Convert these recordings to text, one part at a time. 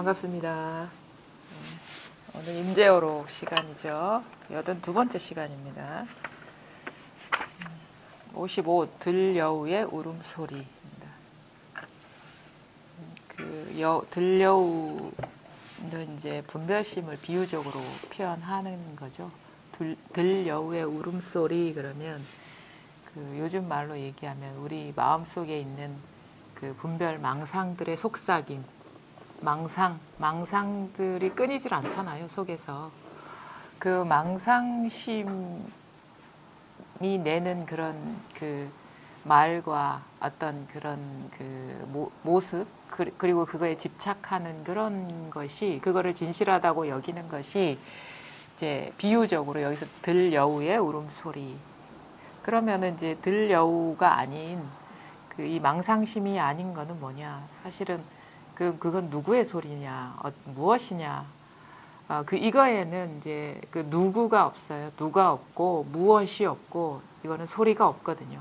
반갑습니다. 오늘 임재어록 시간이죠. 82번째 시간입니다. 55 들여우의 울음소리입니다. 들여우는 이제 분별심을 비유적으로 표현하는 거죠. 들여우의 울음소리 그러면 요즘 말로 얘기하면 우리 마음속에 있는 분별 망상들의 속삭임, 망상들이 끊이질 않잖아요, 속에서. 그 망상심이 내는 그런 말과 어떤 그런 모습, 그리고 그거에 집착하는 그런 것이, 그거를 진실하다고 여기는 것이 이제 비유적으로 여기서 들여우의 울음소리. 그러면은 이제 들여우가 아닌 이 망상심이 아닌 거는 뭐냐? 사실은 그건 누구의 소리냐, 무엇이냐. 이거에는 이제 누구가 없어요. 누가 없고 무엇이 없고 이거는 소리가 없거든요.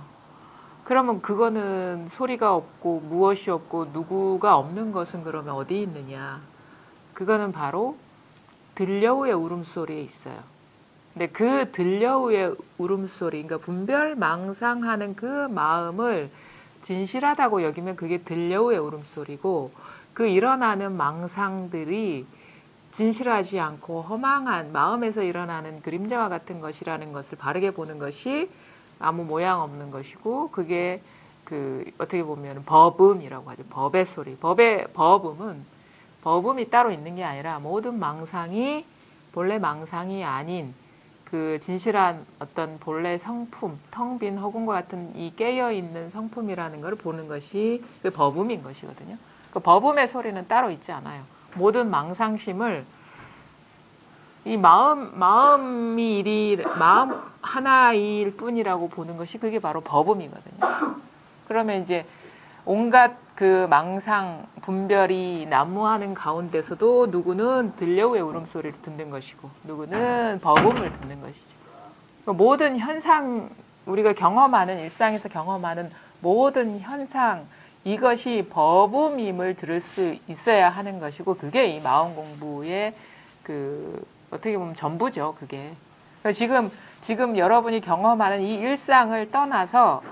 그러면 그거는 소리가 없고 무엇이 없고 누구가 없는 것은 그러면 어디 있느냐? 그거는 바로 들여우의 울음소리에 있어요. 근데 그 들여우의 울음소리, 그러니까 분별망상하는 그 마음을 진실하다고 여기면 그게 들여우의 울음소리고, 그 일어나는 망상들이 진실하지 않고 허망한 마음에서 일어나는 그림자와 같은 것이라는 것을 바르게 보는 것이 아무 모양 없는 것이고, 그게 어떻게 보면 법음이라고 하죠. 법의 소리. 법음이 따로 있는 게 아니라 모든 망상이 본래 망상이 아닌 진실한 어떤 본래 성품, 텅 빈 허공과 같은 이 깨어있는 성품이라는 걸 보는 것이 법음인 것이거든요. 법음의 소리는 따로 있지 않아요. 모든 망상심을 이 마음 하나일 뿐이라고 보는 것이 그게 바로 법음이거든요. 그러면 이제 온갖 망상, 분별이 난무하는 가운데서도 누구는 들여우의 울음소리를 듣는 것이고 누구는 법음을 듣는 것이죠. 모든 현상, 우리가 경험하는, 일상에서 경험하는 모든 현상, 이것이 법음임을 들을 수 있어야 하는 것이고, 그게 이 마음 공부의 어떻게 보면 전부죠, 그게. 지금 여러분이 경험하는 이 일상을 떠나서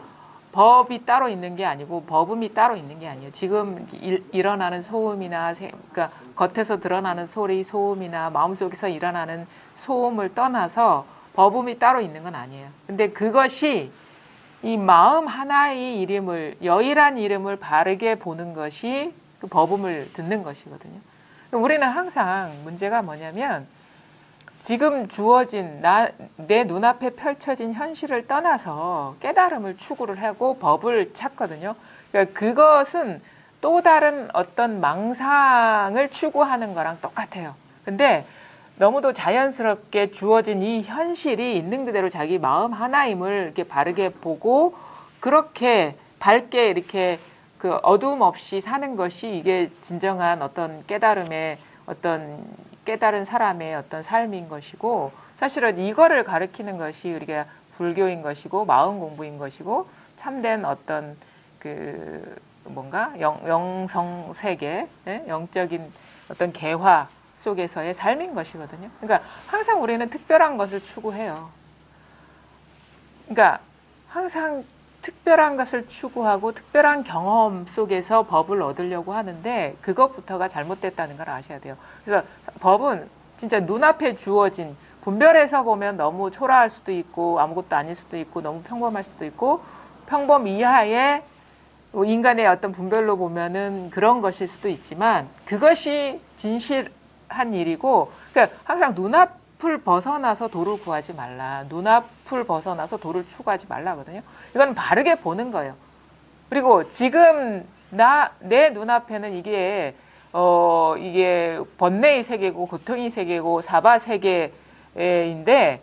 법이 따로 있는 게 아니고 법음이 따로 있는 게 아니에요. 지금 일어나는 소음이나 그러니까 겉에서 드러나는 소리, 소음이나 마음속에서 일어나는 소음을 떠나서 법음이 따로 있는 건 아니에요. 근데 그것이 이 마음 하나의 이름을, 여일한 이름을 바르게 보는 것이 법음을 듣는 것이거든요. 우리는 항상 문제가 뭐냐면 지금 주어진 내 눈앞에 펼쳐진 현실을 떠나서 깨달음을 추구를 하고 법을 찾거든요. 그러니까 그것은 또 다른 어떤 망상을 추구하는 거랑 똑같아요. 근데 너무도 자연스럽게 주어진 이 현실이 있는 그대로 자기 마음 하나임을 이렇게 바르게 보고 그렇게 밝게 이렇게 어두움 없이 사는 것이 이게 진정한 어떤 깨달음의 깨달은 사람의 어떤 삶인 것이고, 사실은 이거를 가르치는 것이 우리가 불교인 것이고 마음 공부인 것이고 참된 어떤 영성 세계, 영적인 어떤 개화 속에서의 삶인 것이거든요. 그러니까 항상 우리는 특별한 것을 추구해요. 그러니까 항상 특별한 것을 추구하고 특별한 경험 속에서 법을 얻으려고 하는데 그것부터가 잘못됐다는 걸 아셔야 돼요. 그래서 법은 진짜 눈앞에 주어진, 분별해서 보면 너무 초라할 수도 있고 아무것도 아닐 수도 있고 너무 평범할 수도 있고, 평범 이하의 인간의 어떤 분별로 보면은 그런 것일 수도 있지만 그것이 진실한 일이고, 그러니까 항상 눈앞을 벗어나서 도를 구하지 말라. 눈앞을 벗어나서 도를 추구하지 말라거든요. 이건 바르게 보는 거예요. 그리고 지금 내 눈앞에는 이게 번뇌의 세계고 고통의 세계고 사바 세계인데,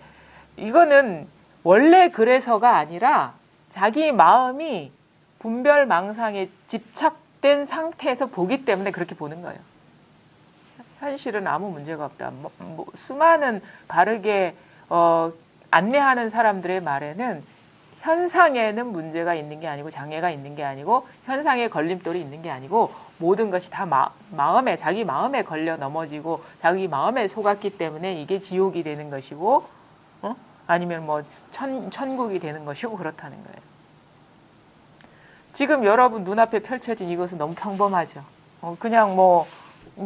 이거는 원래 그래서가 아니라 자기 마음이 분별 망상에 집착된 상태에서 보기 때문에 그렇게 보는 거예요. 현실은 아무 문제가 없다. 수많은 바르게 안내하는 사람들의 말에는 현상에는 문제가 있는 게 아니고 장애가 있는 게 아니고 현상에 걸림돌이 있는 게 아니고 모든 것이 다 마음에 자기 마음에 걸려 넘어지고 자기 마음에 속았기 때문에 이게 지옥이 되는 것이고 아니면 뭐 천국이 되는 것이고 그렇다는 거예요. 지금 여러분 눈앞에 펼쳐진 이것은 너무 평범하죠. 그냥 뭐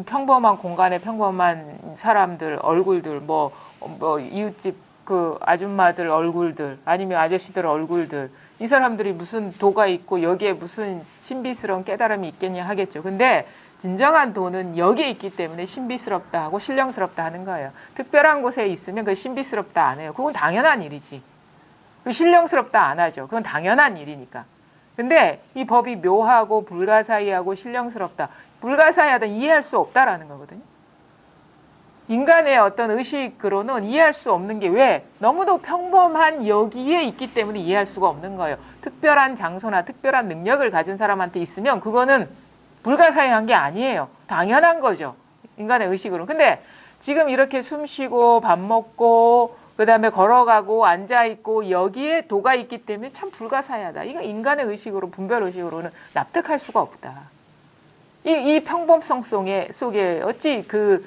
평범한 공간에 평범한 사람들 얼굴들 뭐 이웃집 그 아줌마들 얼굴들 아니면 아저씨들 얼굴들 이 사람들이 무슨 도가 있고 여기에 무슨 신비스러운 깨달음이 있겠냐 하겠죠. 근데 진정한 도는 여기에 있기 때문에 신비스럽다 하고 신령스럽다 하는 거예요. 특별한 곳에 있으면 그 신비스럽다 안 해요. 그건 당연한 일이지. 신령스럽다 안 하죠. 그건 당연한 일이니까. 근데 이 법이 묘하고 불가사의하고 신령스럽다. 불가사의하다 이해할 수 없다라는 거거든요. 인간의 어떤 의식으로는 이해할 수 없는 게 왜? 너무도 평범한 여기에 있기 때문에 이해할 수가 없는 거예요. 특별한 장소나 특별한 능력을 가진 사람한테 있으면 그거는 불가사의한 게 아니에요. 당연한 거죠. 인간의 의식으로는. 근데 지금 이렇게 숨 쉬고 밥 먹고 그다음에 걸어가고 앉아있고 여기에 도가 있기 때문에 참 불가사의하다. 이거 인간의 의식으로 분별의식으로는 납득할 수가 없다. 이 평범성 속에 어찌 그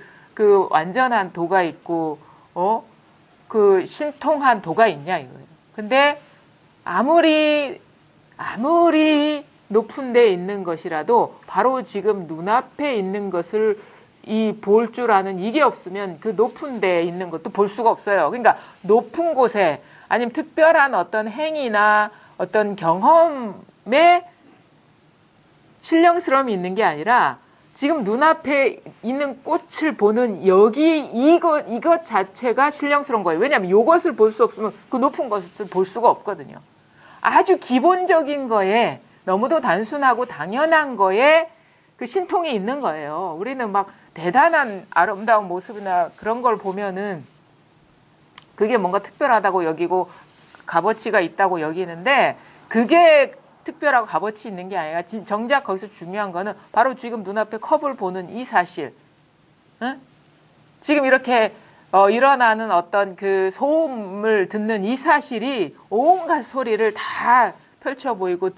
완전한 도가 있고 그 신통한 도가 있냐 이거예요. 근데 아무리 높은 데 있는 것이라도 바로 지금 눈앞에 있는 것을 볼 줄 아는 이게 없으면 그 높은 데에 있는 것도 볼 수가 없어요. 그러니까 높은 곳에 아니면 특별한 어떤 행위나 어떤 경험에 신령스러움이 있는 게 아니라 지금 눈앞에 있는 꽃을 보는 여기 이것 자체가 신령스러운 거예요. 왜냐하면 이것을 볼 수 없으면 그 높은 것을 볼 수가 없거든요. 아주 기본적인 거에 너무도 단순하고 당연한 거에 그 신통이 있는 거예요. 우리는 막 대단한 아름다운 모습이나 그런 걸 보면은 그게 뭔가 특별하다고 여기고 값어치가 있다고 여기는데 그게 특별하고 값어치 있는 게 아니라 정작 거기서 중요한 거는 바로 지금 눈앞에 컵을 보는 이 사실. 응? 지금 이렇게 일어나는 어떤 그 소음을 듣는 이 사실이 온갖 소리를 다 펼쳐 보이고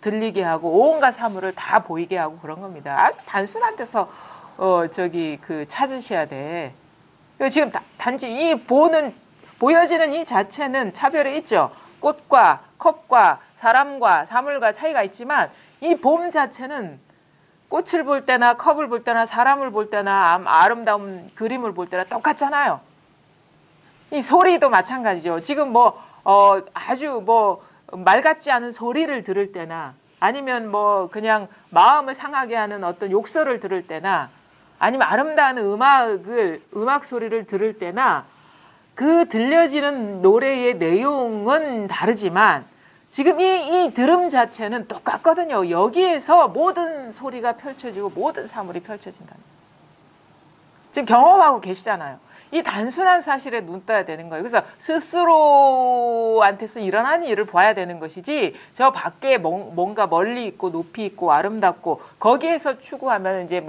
들리게 하고 온갖 사물을 다 보이게 하고 그런 겁니다. 아주 단순한 데서 찾으셔야 돼. 지금 단지 보여지는 이 자체는 차별이 있죠. 꽃과 컵과 사람과 사물과 차이가 있지만 이 봄 자체는 꽃을 볼 때나 컵을 볼 때나 사람을 볼 때나 아름다운 그림을 볼 때나 똑같잖아요. 이 소리도 마찬가지죠. 지금 아주 말 같지 않은 소리를 들을 때나 아니면 그냥 마음을 상하게 하는 어떤 욕설을 들을 때나 아니면 아름다운 음악 소리를 들을 때나 그 들려지는 노래의 내용은 다르지만 지금 이 들음 자체는 똑같거든요. 여기에서 모든 소리가 펼쳐지고 모든 사물이 펼쳐진다는 거예요. 지금 경험하고 계시잖아요. 이 단순한 사실에 눈 떠야 되는 거예요. 그래서 스스로한테서 일어나는 일을 봐야 되는 것이지 저 밖에 뭔가 멀리 있고 높이 있고 아름답고 거기에서 추구하면 이제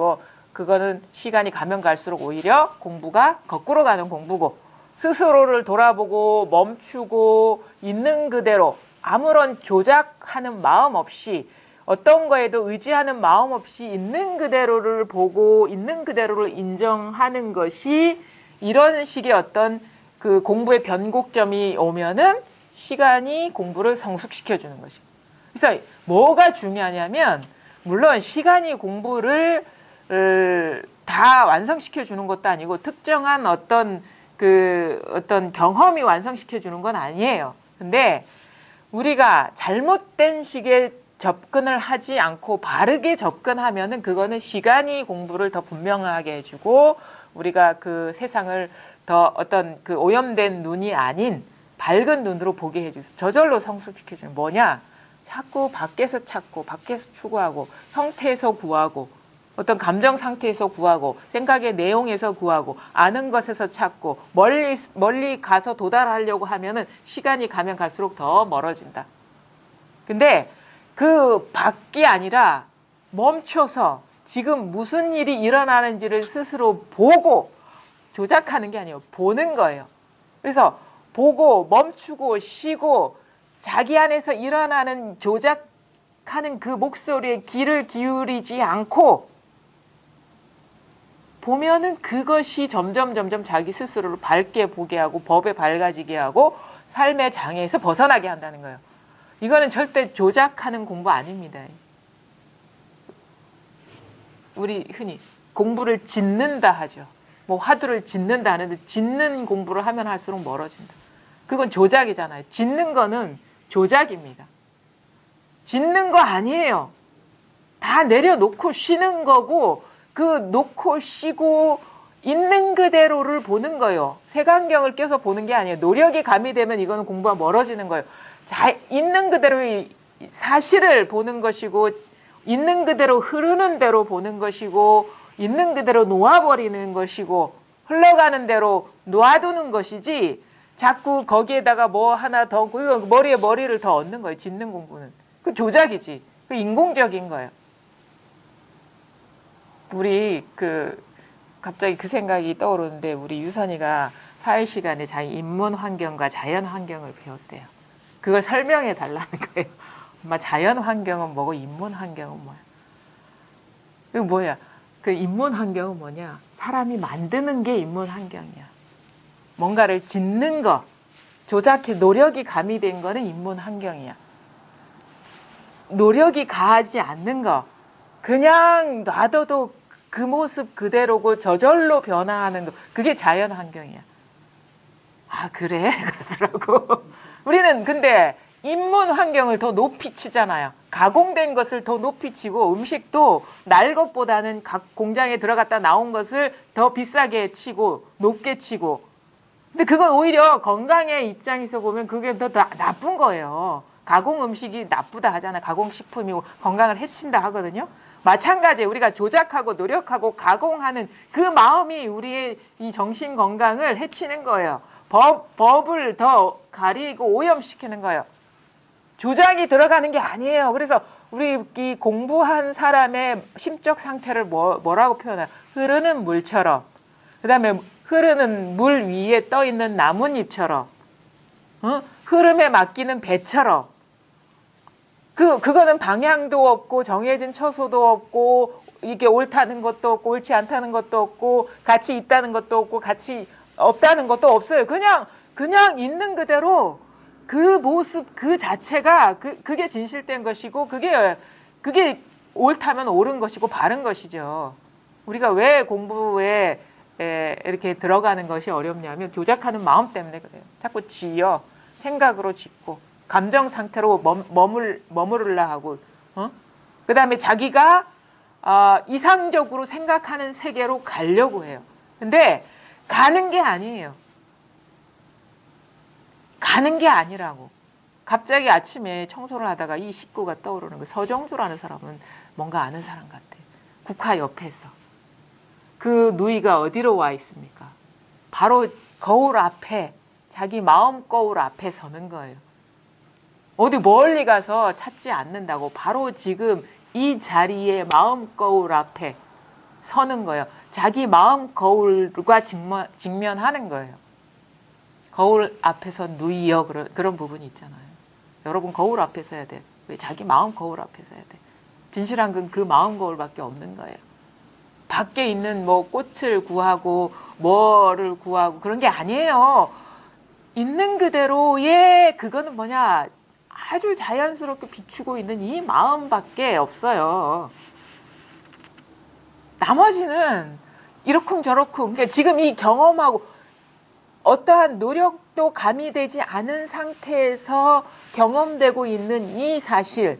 그거는 시간이 가면 갈수록 오히려 공부가 거꾸로 가는 공부고 스스로를 돌아보고 멈추고 있는 그대로 아무런 조작하는 마음 없이 어떤 거에도 의지하는 마음 없이 있는 그대로를 보고 있는 그대로를 인정하는 것이 이런 식의 어떤 그 공부의 변곡점이 오면은 시간이 공부를 성숙시켜 주는 것이고. 그래서 뭐가 중요하냐면 물론 시간이 공부를 다 완성시켜 주는 것도 아니고 특정한 어떤 경험이 완성시켜 주는 건 아니에요. 근데 우리가 잘못된 식의 접근을 하지 않고 바르게 접근하면은 그거는 시간이 공부를 더 분명하게 해주고 우리가 그 세상을 더 어떤 그 오염된 눈이 아닌 밝은 눈으로 보게 해주고 저절로 성숙시켜주는 뭐냐? 자꾸 밖에서 찾고 밖에서 추구하고 형태에서 구하고 어떤 감정 상태에서 구하고 생각의 내용에서 구하고 아는 것에서 찾고 멀리 가서 도달하려고 하면은 시간이 가면 갈수록 더 멀어진다. 근데 그 밖이 아니라 멈춰서 지금 무슨 일이 일어나는지를 스스로 보고 조작하는 게 아니에요. 보는 거예요. 그래서 보고 멈추고 쉬고 자기 안에서 일어나는 하는 그 목소리에 귀를 기울이지 않고 보면은 그것이 점점 자기 스스로를 밝게 보게 하고 법에 밝아지게 하고 삶의 장애에서 벗어나게 한다는 거예요. 이거는 절대 조작하는 공부 아닙니다. 우리 흔히 공부를 짓는다 하죠. 뭐 화두를 짓는다 하는데 짓는 공부를 하면 할수록 멀어진다. 그건 조작이잖아요. 짓는 거는 조작입니다. 짓는 거 아니에요. 다 내려놓고 쉬는 거고 그 놓고 쉬고 있는 그대로를 보는 거예요. 색안경을 껴서 보는 게 아니에요. 노력이 가미되면 이거는 공부가 멀어지는 거예요. 자, 있는 그대로의 사실을 보는 것이고 있는 그대로 흐르는 대로 보는 것이고 있는 그대로 놓아버리는 것이고 흘러가는 대로 놔두는 것이지 자꾸 거기에다가 뭐 하나 더 머리에 머리를 더 얻는 거예요. 짓는 공부는. 그 조작이지. 그 인공적인 거예요. 우리 갑자기 그 생각이 떠오르는데 우리 유선이가 사회 시간에 자기 인문 환경과 자연 환경을 배웠대요. 그걸 설명해 달라는 거예요. 엄마 자연 환경은 뭐고 인문 환경은 뭐야? 이거 뭐야? 그 인문 환경은 뭐냐? 사람이 만드는 게 인문 환경이야. 뭔가를 짓는 거, 조작해 노력이 가미된 거는 인문 환경이야. 노력이 가하지 않는 거, 그냥 놔둬도 그 모습 그대로고 저절로 변화하는 거, 그게 자연 환경이야. 아, 그래? 그러더라고. 우리는 근데 인문 환경을 더 높이 치잖아요. 가공된 것을 더 높이 치고 음식도 날 것보다는 각 공장에 들어갔다 나온 것을 더 비싸게 치고 높게 치고. 근데 그건 오히려 건강의 입장에서 보면 그게 더 나쁜 거예요. 가공 음식이 나쁘다 하잖아. 가공식품이 건강을 해친다 하거든요. 마찬가지예요. 우리가 조작하고 노력하고 가공하는 그 마음이 우리의 이 정신 건강을 해치는 거예요. 법을 더 가리고 오염시키는 거예요. 조작이 들어가는 게 아니에요. 그래서 우리 이 공부한 사람의 심적 상태를 뭐라고 표현해요? 흐르는 물처럼, 그 다음에 흐르는 물 위에 떠 있는 나뭇잎처럼, 흐름에 맡기는 배처럼. 그거는 방향도 없고 정해진 처소도 없고 이게 옳다는 것도 없고 옳지 않다는 것도 없고 같이 있다는 것도 없고 같이 없다는 것도 없어요. 그냥 있는 그대로 그 모습 그 자체가 그게 진실된 것이고 그게 옳다면 옳은 것이고 바른 것이죠. 우리가 왜 공부에 이렇게 들어가는 것이 어렵냐면 조작하는 마음 때문에 그래요. 자꾸 지어 생각으로 짓고 감정 상태로 머무르려 하고, 그 다음에 자기가 이상적으로 생각하는 세계로 가려고 해요. 근데 가는 게 아니에요. 가는 게 아니라고. 갑자기 아침에 청소를 하다가 이 식구가 떠오르는 거예요. 서정주라는 사람은 뭔가 아는 사람 같아. 국화 옆에서. 그 누이가 어디로 와 있습니까? 바로 거울 앞에, 자기 마음 거울 앞에 서는 거예요. 어디 멀리 가서 찾지 않는다고 바로 지금 이 자리에 마음 거울 앞에 서는 거예요. 자기 마음 거울과 직면하는 거예요. 거울 앞에서 누이여 그런 부분이 있잖아요. 여러분 거울 앞에 서야 돼. 왜 자기 마음 거울 앞에 서야 돼. 진실한 건 그 마음 거울밖에 없는 거예요. 밖에 있는 뭐 꽃을 구하고 뭐를 구하고 그런 게 아니에요. 있는 그대로의 그거는 뭐냐? 아주 자연스럽게 비추고 있는 이 마음밖에 없어요. 나머지는 이렇쿵 저렇쿵. 그러니까 지금 이 경험하고 어떠한 노력도 가미되지 않은 상태에서 경험되고 있는 이 사실,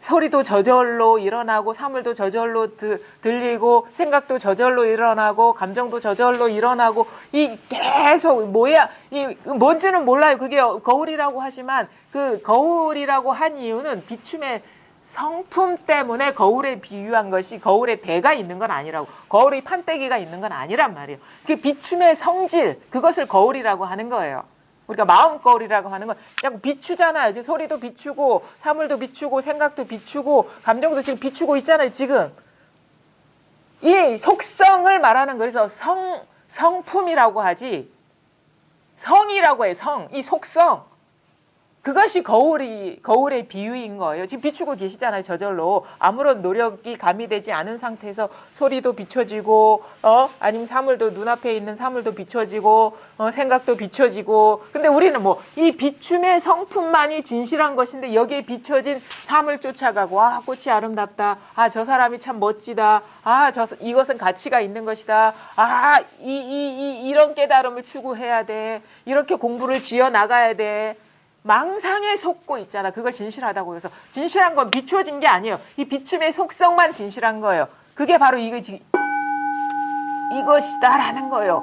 소리도 저절로 일어나고 사물도 저절로 들리고 생각도 저절로 일어나고 감정도 저절로 일어나고 이 계속 뭐야 이 뭔지는 몰라요. 그게 거울이라고 하지만 그 거울이라고 한 이유는 비춤의 성품 때문에 거울에 비유한 것이 거울에 대가 있는 건 아니라고, 거울에 판때기가 있는 건 아니란 말이에요. 그 비춤의 성질, 그것을 거울이라고 하는 거예요. 우리가 마음 거울이라고 하는 건 자꾸 비추잖아요. 지금 소리도 비추고 사물도 비추고 생각도 비추고 감정도 지금 비추고 있잖아요. 지금 이 속성을 말하는 거예요. 그래서 성품이라고 하지 성이라고 해요. 성, 이 속성. 그것이 거울의 비유인 거예요. 지금 비추고 계시잖아요. 저절로. 아무런 노력이 가미되지 않은 상태에서 소리도 비춰지고, 아니면 사물도, 눈앞에 있는 사물도 비춰지고, 생각도 비춰지고. 근데 우리는 뭐, 이 비춤의 성품만이 진실한 것인데, 여기에 비춰진 삶을 쫓아가고, 아, 꽃이 아름답다. 아, 저 사람이 참 멋지다. 아, 이것은 가치가 있는 것이다. 아, 이런 깨달음을 추구해야 돼. 이렇게 공부를 지어 나가야 돼. 망상에 속고 있잖아. 그걸 진실하다고 해서. 진실한 건 비추어진 게 아니에요. 이 비춤의 속성만 진실한 거예요. 그게 바로 이것이다라는 거예요.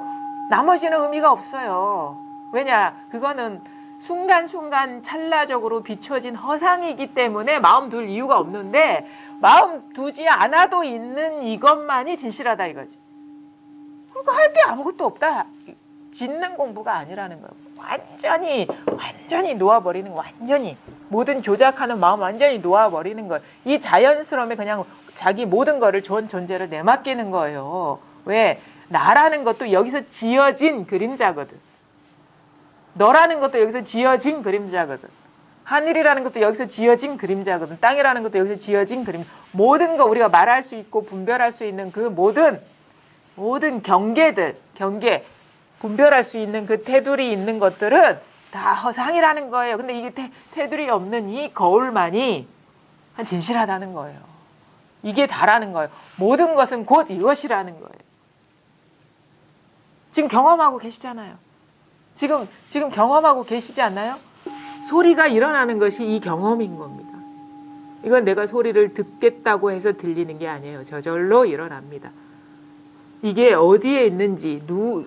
나머지는 의미가 없어요. 왜냐? 그거는 순간순간 찰나적으로 비춰진 허상이기 때문에 마음 둘 이유가 없는데, 마음 두지 않아도 있는 이것만이 진실하다 이거지. 그러니까 할 게 아무것도 없다. 짓는 공부가 아니라는 거예요. 완전히 놓아버리는 거, 완전히 모든 조작하는 마음 완전히 놓아버리는 거예요. 이 자연스러움에 그냥 자기 모든 거를 좋은 존재를 내맡기는 거예요. 왜? 나라는 것도 여기서 지어진 그림자거든. 너라는 것도 여기서 지어진 그림자거든. 하늘이라는 것도 여기서 지어진 그림자거든. 땅이라는 것도 여기서 지어진 그림. 모든 거 우리가 말할 수 있고 분별할 수 있는 그 모든 경계 분별할 수 있는 그 테두리 있는 것들은 다 허상이라는 거예요. 근데 이게 테두리 없는 이 거울만이 진실하다는 거예요. 이게 다라는 거예요. 모든 것은 곧 이것이라는 거예요. 지금 경험하고 계시잖아요. 지금 경험하고 계시지 않나요? 소리가 일어나는 것이 이 경험인 겁니다. 이건 내가 소리를 듣겠다고 해서 들리는 게 아니에요. 저절로 일어납니다. 이게 어디에 있는지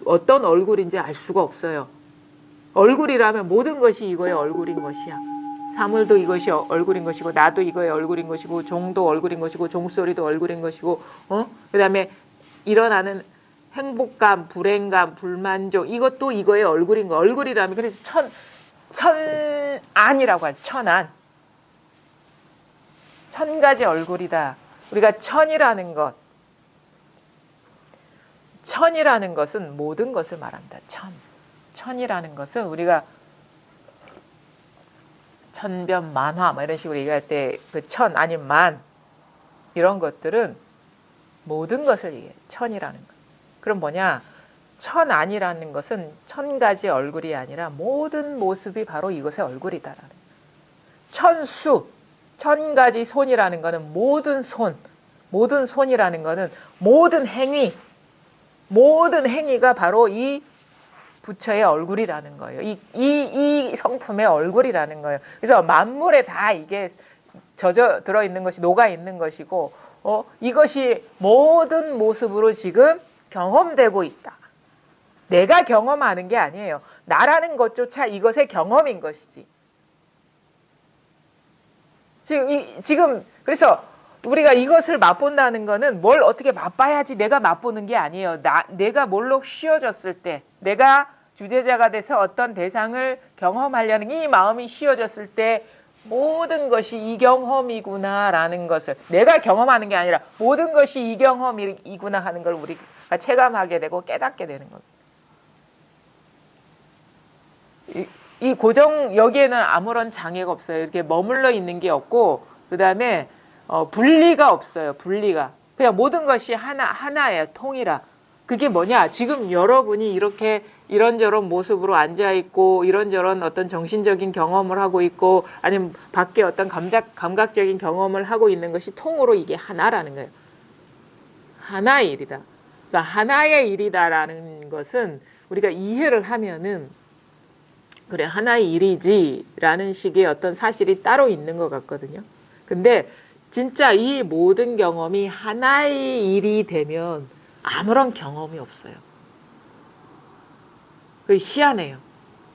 어떤 얼굴인지 알 수가 없어요. 얼굴이라면 모든 것이 이거의 얼굴인 것이야. 사물도 이것이 얼굴인 것이고, 나도 이거의 얼굴인 것이고, 종도 얼굴인 것이고, 종소리도 얼굴인 것이고, 그 다음에 일어나는 행복감, 불행감, 불만족, 이것도 이거의 얼굴인 거. 얼굴이라면, 그래서 천안이라고 하죠. 천안. 1000가지 얼굴이다. 우리가 천이라는 것. 천이라는 것은 모든 것을 말한다. 천이라는 것은 우리가 천변만화 뭐 이런 식으로 얘기할 때 그 천 아니면 만 이런 것들은 모든 것을 얘기해. 천이라는 것. 그럼 뭐냐? 천안이라는 것은 1000가지 얼굴이 아니라 모든 모습이 바로 이것의 얼굴이다라는 거예요. 천수, 1000가지 손이라는 거는 모든 손이라는 거는 모든 행위가 바로 이 부처의 얼굴이라는 거예요. 이 성품의 얼굴이라는 거예요. 그래서 만물에 다 이게 젖어 들어있는 것이 녹아있는 것이고, 이것이 모든 모습으로 지금 경험되고 있다. 내가 경험하는 게 아니에요. 나라는 것조차 이것의 경험인 것이지. 지금 그래서 우리가 이것을 맛본다는 거는 뭘 어떻게 맛봐야지 내가 맛보는 게 아니에요. 내가 뭘로 씌워졌을 때, 내가 주제자가 돼서 어떤 대상을 경험하려는 이 마음이 씌워졌을 때 모든 것이 이 경험이구나라는 것을 내가 경험하는 게 아니라 모든 것이 이 경험이구나 하는 걸 우리가 체감하게 되고 깨닫게 되는 겁니다. 이 고정 여기에는 아무런 장애가 없어요. 이렇게 머물러 있는 게 없고, 그 다음에 분리가 없어요. 분리가 그냥 모든 것이 하나예요. 통이라. 그게 뭐냐? 지금 여러분이 이렇게 이런저런 모습으로 앉아 있고 이런저런 어떤 정신적인 경험을 하고 있고 아니면 밖에 어떤 감각적인 경험을 하고 있는 것이 통으로 이게 하나라는 거예요. 하나의 일이다. 그러니까 하나의 일이다라는 것은 우리가 이해를 하면은 그래 하나의 일이지라는 식의 어떤 사실이 따로 있는 것 같거든요. 근데 진짜 이 모든 경험이 하나의 일이 되면 아무런 경험이 없어요. 그게 희한해요.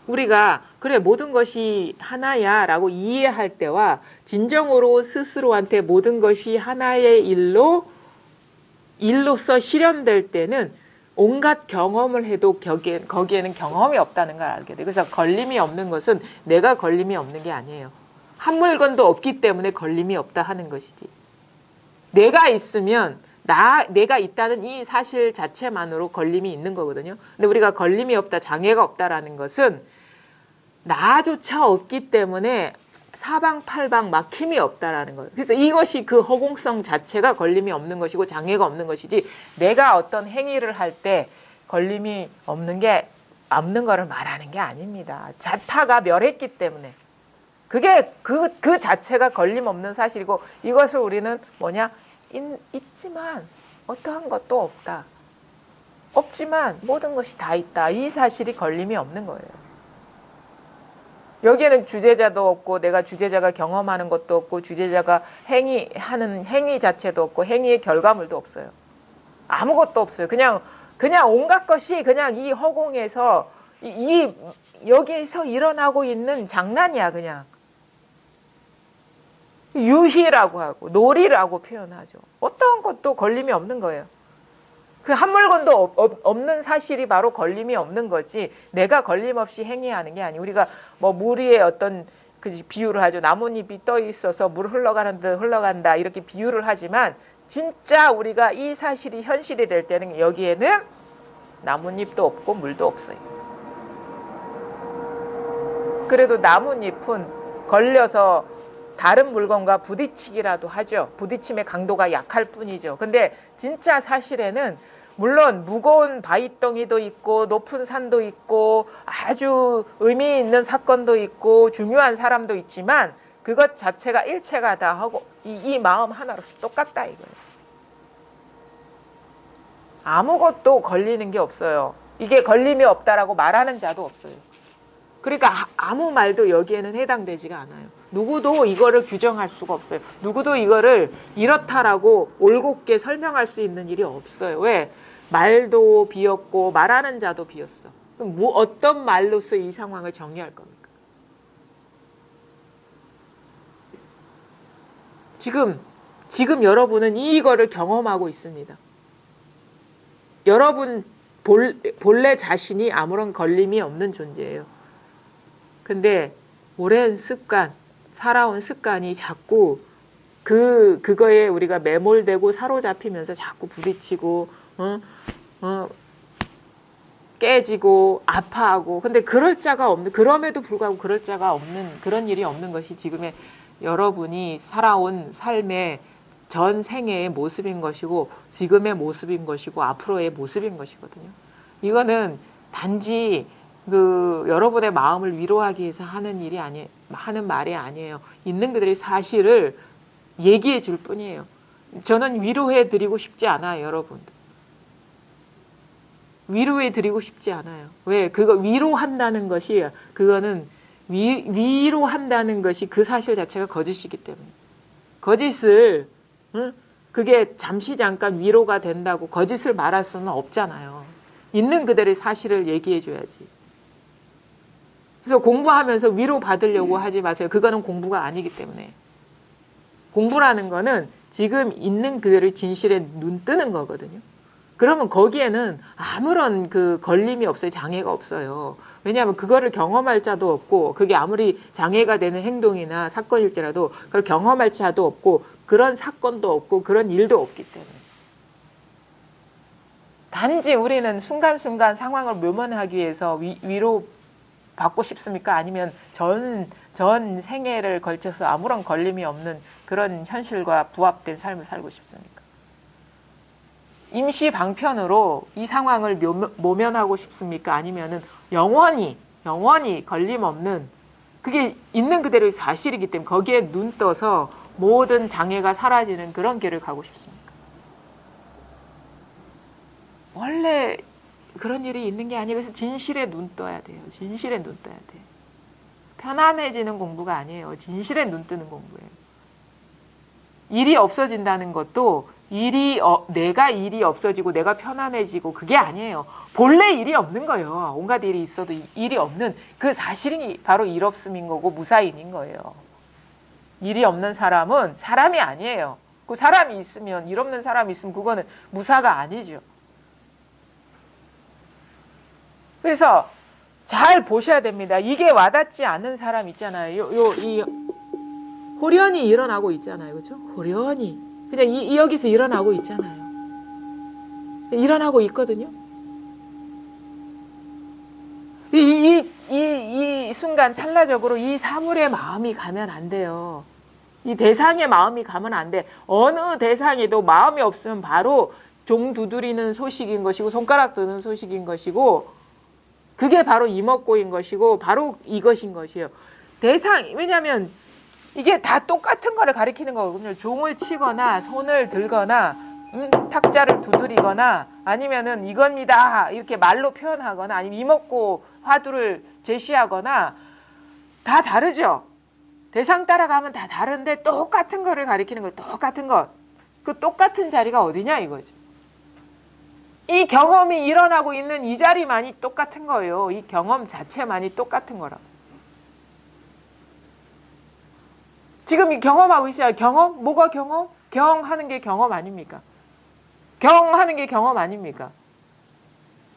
우리가 그래 모든 것이 하나야 라고 이해할 때와 진정으로 스스로한테 모든 것이 하나의 일로서 실현될 때는 온갖 경험을 해도 거기에는 경험이 없다는 걸 알게 돼요. 그래서 걸림이 없는 것은 내가 걸림이 없는 게 아니에요. 한 물건도 없기 때문에 걸림이 없다 하는 것이지. 내가 있으면 내가 있다는 이 사실 자체만으로 걸림이 있는 거거든요. 근데 우리가 걸림이 없다, 장애가 없다라는 것은 나조차 없기 때문에 사방팔방 막힘이 없다라는 거예요. 그래서 이것이 그 허공성 자체가 걸림이 없는 것이고 장애가 없는 것이지, 내가 어떤 행위를 할 때 걸림이 없는 거를 말하는 게 아닙니다. 자타가 멸했기 때문에. 그게 그 자체가 걸림 없는 사실이고, 이것을 우리는 뭐냐? 있지만 어떠한 것도 없다. 없지만 모든 것이 다 있다. 이 사실이 걸림이 없는 거예요. 여기에는 주제자도 없고, 내가 주제자가 경험하는 것도 없고, 주제자가 하는 행위 자체도 없고, 행위의 결과물도 없어요. 아무것도 없어요. 그냥 온갖 것이 그냥 이 허공에서 여기에서 일어나고 있는 장난이야. 그냥 유희라고 하고 놀이라고 표현하죠. 어떤 것도 걸림이 없는 거예요. 그 한 물건도 없는 사실이 바로 걸림이 없는 거지, 내가 걸림없이 행위하는 게 아니에요. 우리가 뭐 물 위에 어떤 그 비유를 하죠. 나뭇잎이 떠 있어서 물 흘러가는 듯 흘러간다, 이렇게 비유를 하지만, 진짜 우리가 이 사실이 현실이 될 때는 여기에는 나뭇잎도 없고 물도 없어요. 그래도 나뭇잎은 걸려서 다른 물건과 부딪히기라도 하죠. 부딪힘의 강도가 약할 뿐이죠. 근데 진짜 사실에는 물론 무거운 바위덩이도 있고 높은 산도 있고 아주 의미 있는 사건도 있고 중요한 사람도 있지만, 그것 자체가 일체가 다 하고 이 마음 하나로서 똑같다 이거예요. 아무것도 걸리는 게 없어요. 이게 걸림이 없다라고 말하는 자도 없어요. 그러니까 아무 말도 여기에는 해당되지가 않아요. 누구도 이거를 규정할 수가 없어요. 누구도 이거를 이렇다라고 올곧게 설명할 수 있는 일이 없어요. 왜? 말도 비었고 말하는 자도 비었어. 그럼 어떤 말로서 이 상황을 정의할 겁니까? 지금 여러분은 이거를 경험하고 있습니다. 여러분 본래 자신이 아무런 걸림이 없는 존재예요. 근데 오랜 습관, 살아온 습관이 자꾸 그거에 우리가 매몰되고 사로잡히면서 자꾸 부딪히고 깨지고 아파하고, 근데 그럼에도 불구하고 그럴 자가 없는 그런 일이 없는 것이 지금의 여러분이 살아온 삶의 전 생애의 모습인 것이고, 지금의 모습인 것이고, 앞으로의 모습인 것이거든요. 이거는 단지 여러분의 마음을 위로하기 위해서 하는 말이 아니에요. 있는 그들의 사실을 얘기해 줄 뿐이에요. 저는 위로해 드리고 싶지 않아요, 여러분. 위로해 드리고 싶지 않아요. 왜? 위로한다는 것이, 그거는 위로한다는 것이 그 사실 자체가 거짓이기 때문에. 거짓을, 그게 잠시 잠깐 위로가 된다고 거짓을 말할 수는 없잖아요. 있는 그대로의 사실을 얘기해 줘야지. 그래서 공부하면서 위로 받으려고 하지 마세요. 그거는 공부가 아니기 때문에. 공부라는 거는 지금 있는 그대로의 진실에 눈 뜨는 거거든요. 그러면 거기에는 아무런 걸림이 없어요. 장애가 없어요. 왜냐하면 그거를 경험할 자도 없고, 그게 아무리 장애가 되는 행동이나 사건일지라도 그걸 경험할 자도 없고, 그런 사건도 없고, 그런 일도 없기 때문에. 단지 우리는 순간순간 상황을 묘면하기 위해서 위로 받고 싶습니까? 아니면 전 생애를 걸쳐서 아무런 걸림이 없는 그런 현실과 부합된 삶을 살고 싶습니까? 임시 방편으로 이 상황을 모면하고 싶습니까? 아니면은 영원히 걸림 없는, 그게 있는 그대로의 사실이기 때문에 거기에 눈 떠서 모든 장애가 사라지는 그런 길을 가고 싶습니까? 원래 그런 일이 있는 게 아니에요. 그래서 진실에 눈 떠야 돼요. 진실에 눈 떠야 돼요. 편안해지는 공부가 아니에요. 진실에 눈 뜨는 공부예요. 일이 없어진다는 것도 내가 일이 없어지고 내가 편안해지고 그게 아니에요. 본래 일이 없는 거예요. 온갖 일이 있어도 일이 없는 그 사실이 바로 일 없음인 거고 무사인인 거예요. 일이 없는 사람은 사람이 아니에요. 그 사람이 있으면, 일 없는 사람이 있으면 그거는 무사가 아니죠. 그래서 잘 보셔야 됩니다. 이게 와닿지 않는 사람 있잖아요. 이 호련히 일어나고 있잖아요. 그렇죠? 호련히. 그냥 여기서 일어나고 있잖아요. 일어나고 있거든요. 이 일순간 찰나적으로 이 사물의 마음이 가면 안 돼요. 이 대상의 마음이 가면 안 돼. 어느 대상에도 마음이 없으면 바로 종 두드리는 소식인 것이고 손가락 드는 소식인 것이고 그게 바로 이먹고인 것이고 바로 이것인 것이에요. 대상, 왜냐하면 이게 다 똑같은 거를 가리키는 거거든요. 종을 치거나 손을 들거나 탁자를 두드리거나 아니면은 이겁니다 이렇게 말로 표현하거나 아니면 이먹고 화두를 제시하거나 다 다르죠. 대상 따라가면 다 다른데 똑같은 거를 가리키는 거예요. 똑같은 것. 그 똑같은 자리가 어디냐 이거죠. 이 경험이 일어나고 있는 이 자리만이 똑같은 거예요. 이 경험 자체만이 똑같은 거라고. 지금 이 경험하고 있어요. 경험? 뭐가 경험? 경하는 게 경험 아닙니까? 경하는 게 경험 아닙니까?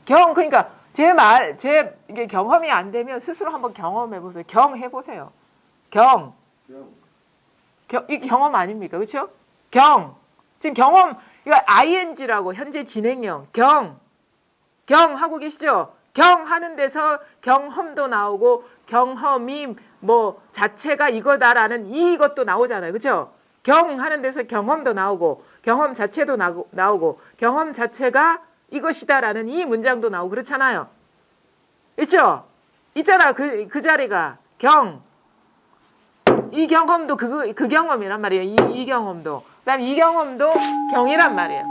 그러니까 이게 경험이 안 되면 스스로 한번 경험해 보세요. 경해 보세요. 이 경험 아닙니까? 그렇죠? 지금 경험, 이거 ing라고 현재 진행형. 하고 계시죠? 하는 데서 경험도 나오고 경험이 뭐 자체가 이거다라는 이것도 나오잖아요. 그렇죠? 하는 데서 경험도 나오고 경험 자체도 나오고 경험 자체가 이것이다라는 이 문장도 나오고 그렇잖아요. 있죠? 있잖아. 그 자리가 이 경험도 그 경험이란 말이에요. 이 경험도. 그다음에 이 경험도 경이란 말이에요.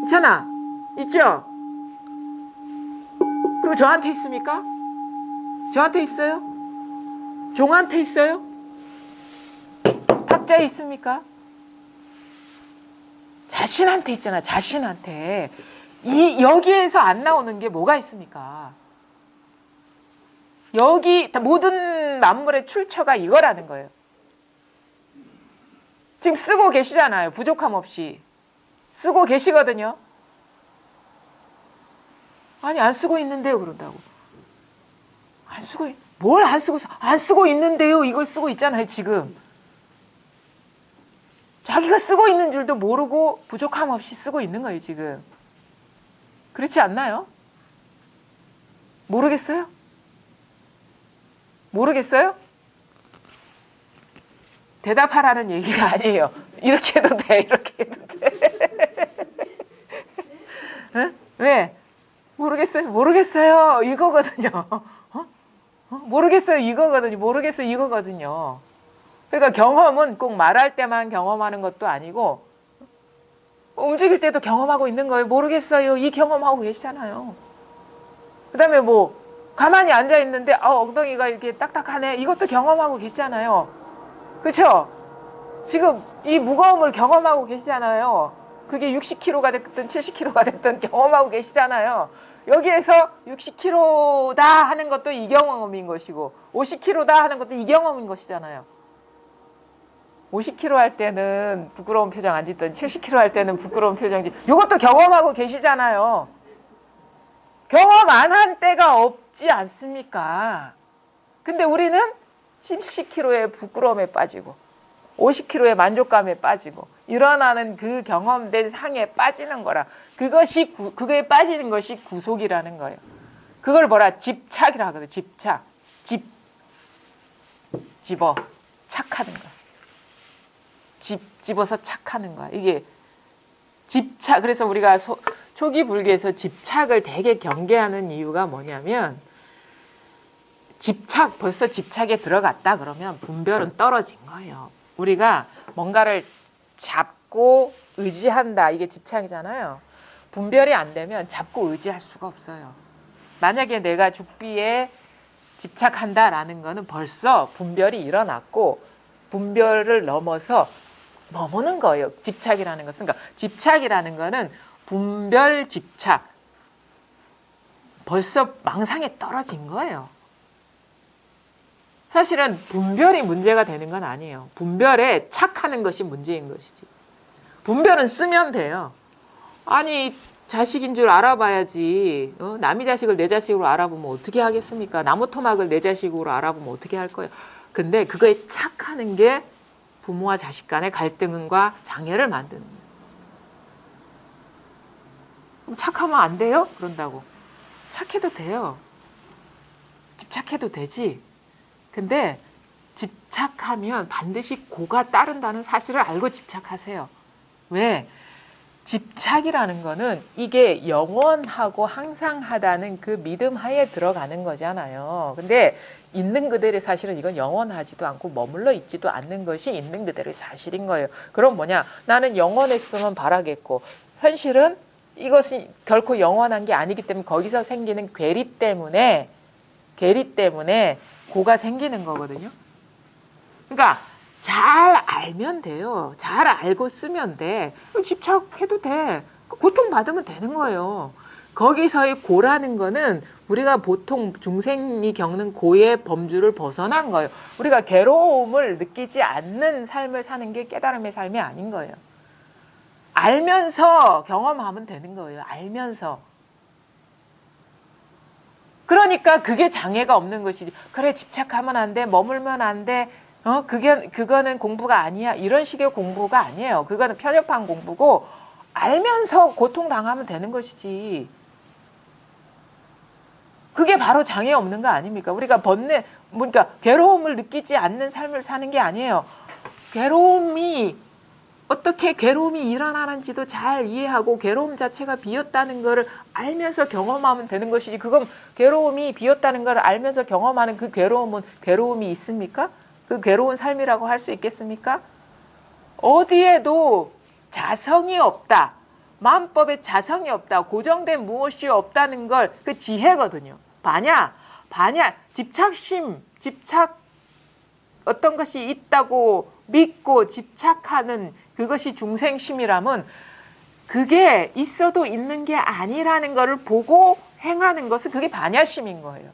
있잖아. 있죠? 그거 저한테 있습니까? 저한테 있어요? 종한테 있어요? 탁자에 있습니까? 자신한테 있잖아. 자신한테. 여기에서 안 나오는 게 뭐가 있습니까? 여기 모든 만물의 출처가 이거라는 거예요. 지금 쓰고 계시잖아요. 부족함 없이. 쓰고 계시거든요. 아니 안 쓰고 있는데요. 그런다고. 뭘 안 쓰고 있는데요. 이걸 쓰고 있잖아요. 지금. 자기가 쓰고 있는 줄도 모르고 부족함 없이 쓰고 있는 거예요. 지금. 그렇지 않나요? 모르겠어요? 모르겠어요? 대답하라는 얘기가 아니에요. 이렇게 해도 돼. 이렇게 해도 돼. 응? 왜? 모르겠어요. 이거거든요. 모르겠어요. 이거거든요. 그러니까 경험은 꼭 말할 때만 경험하는 것도 아니고 움직일 때도 경험하고 있는 거예요. 모르겠어요. 이 경험하고 계시잖아요. 그다음에 뭐 가만히 앉아 있는데 엉덩이가 이렇게 딱딱하네. 이것도 경험하고 계시잖아요. 그렇죠? 지금 이 무거움을 경험하고 계시잖아요. 그게 60kg가 됐든 70kg가 됐든 경험하고 계시잖아요. 여기에서 60kg다 하는 것도 이 경험인 것이고 50kg다 하는 것도 이 경험인 것이잖아요. 50kg 할 때는 부끄러운 표정 안 짓던 70kg 할 때는 부끄러운 표정 짓. 이것도 경험하고 계시잖아요. 경험 안 한 때가 없지 않습니까? 근데 우리는 70kg의 부끄러움에 빠지고 50kg의 만족감에 빠지고 일어나는 그 경험된 상에 빠지는 거라. 그거에 빠지는 것이 구속이라는 거예요. 그걸 뭐라? 집착이라 하거든요. 집착. 집어. 착하는 거. 집어서 착하는 거야. 이게 집착. 그래서 우리가 초기 불교에서 집착을 되게 경계하는 이유가 뭐냐면 벌써 집착에 들어갔다 그러면 분별은 떨어진 거예요. 우리가 뭔가를 잡고 의지한다. 이게 집착이잖아요. 분별이 안 되면 잡고 의지할 수가 없어요. 만약에 내가 죽비에 집착한다라는 거는 벌써 분별이 일어났고 분별을 넘어서 머무는 거예요. 집착이라는 것은. 그러니까 집착이라는 거는 분별 집착. 벌써 망상에 떨어진 거예요. 사실은 분별이 문제가 되는 건 아니에요. 분별에 착하는 것이 문제인 것이지. 분별은 쓰면 돼요. 아니 자식인 줄 알아봐야지. 남의 자식을 내 자식으로 알아보면 어떻게 하겠습니까? 나무 토막을 내 자식으로 알아보면 어떻게 할 거예요? 근데 그거에 착하는 게 부모와 자식 간의 갈등과 장애를 만드는 거예요. 그럼 착하면 안 돼요? 그런다고. 착해도 돼요. 집착해도 되지. 근데 집착하면 반드시 고가 따른다는 사실을 알고 집착하세요. 왜? 집착이라는 거는 이게 영원하고 항상하다는 그 믿음 하에 들어가는 거잖아요. 근데 있는 그대로의 사실은 이건 영원하지도 않고 머물러 있지도 않는 것이 있는 그대로의 사실인 거예요. 그럼 뭐냐? 나는 영원했으면 바라겠고 현실은 이것이 결코 영원한 게 아니기 때문에 거기서 생기는 괴리 때문에 고가 생기는 거거든요. 그러니까 잘 알면 돼요. 잘 알고 쓰면 돼. 집착해도 돼. 고통받으면 되는 거예요. 거기서의 고라는 거는 우리가 보통 중생이 겪는 고의 범주를 벗어난 거예요. 우리가 괴로움을 느끼지 않는 삶을 사는 게 깨달음의 삶이 아닌 거예요. 알면서 경험하면 되는 거예요. 알면서. 그러니까 그게 장애가 없는 것이지. 그래, 집착하면 안 돼. 머물면 안 돼. 그거는 공부가 아니야. 이런 식의 공부가 아니에요. 그거는 편협한 공부고 알면서 고통당하면 되는 것이지. 그게 바로 장애 없는 거 아닙니까? 우리가 그러니까 괴로움을 느끼지 않는 삶을 사는 게 아니에요. 어떻게 괴로움이 일어나는지도 잘 이해하고 괴로움 자체가 비었다는 것을 알면서 경험하면 되는 것이지. 그건 괴로움이 비었다는 걸 알면서 경험하는 그 괴로움은 괴로움이 있습니까? 그 괴로운 삶이라고 할 수 있겠습니까? 어디에도 자성이 없다. 마음법에 자성이 없다. 고정된 무엇이 없다는 걸 그 지혜거든요. 반야, 집착 어떤 것이 있다고 믿고 집착하는 그것이 중생심이라면 그게 있어도 있는 게 아니라는 것을 보고 행하는 것은 그게 반야심인 거예요.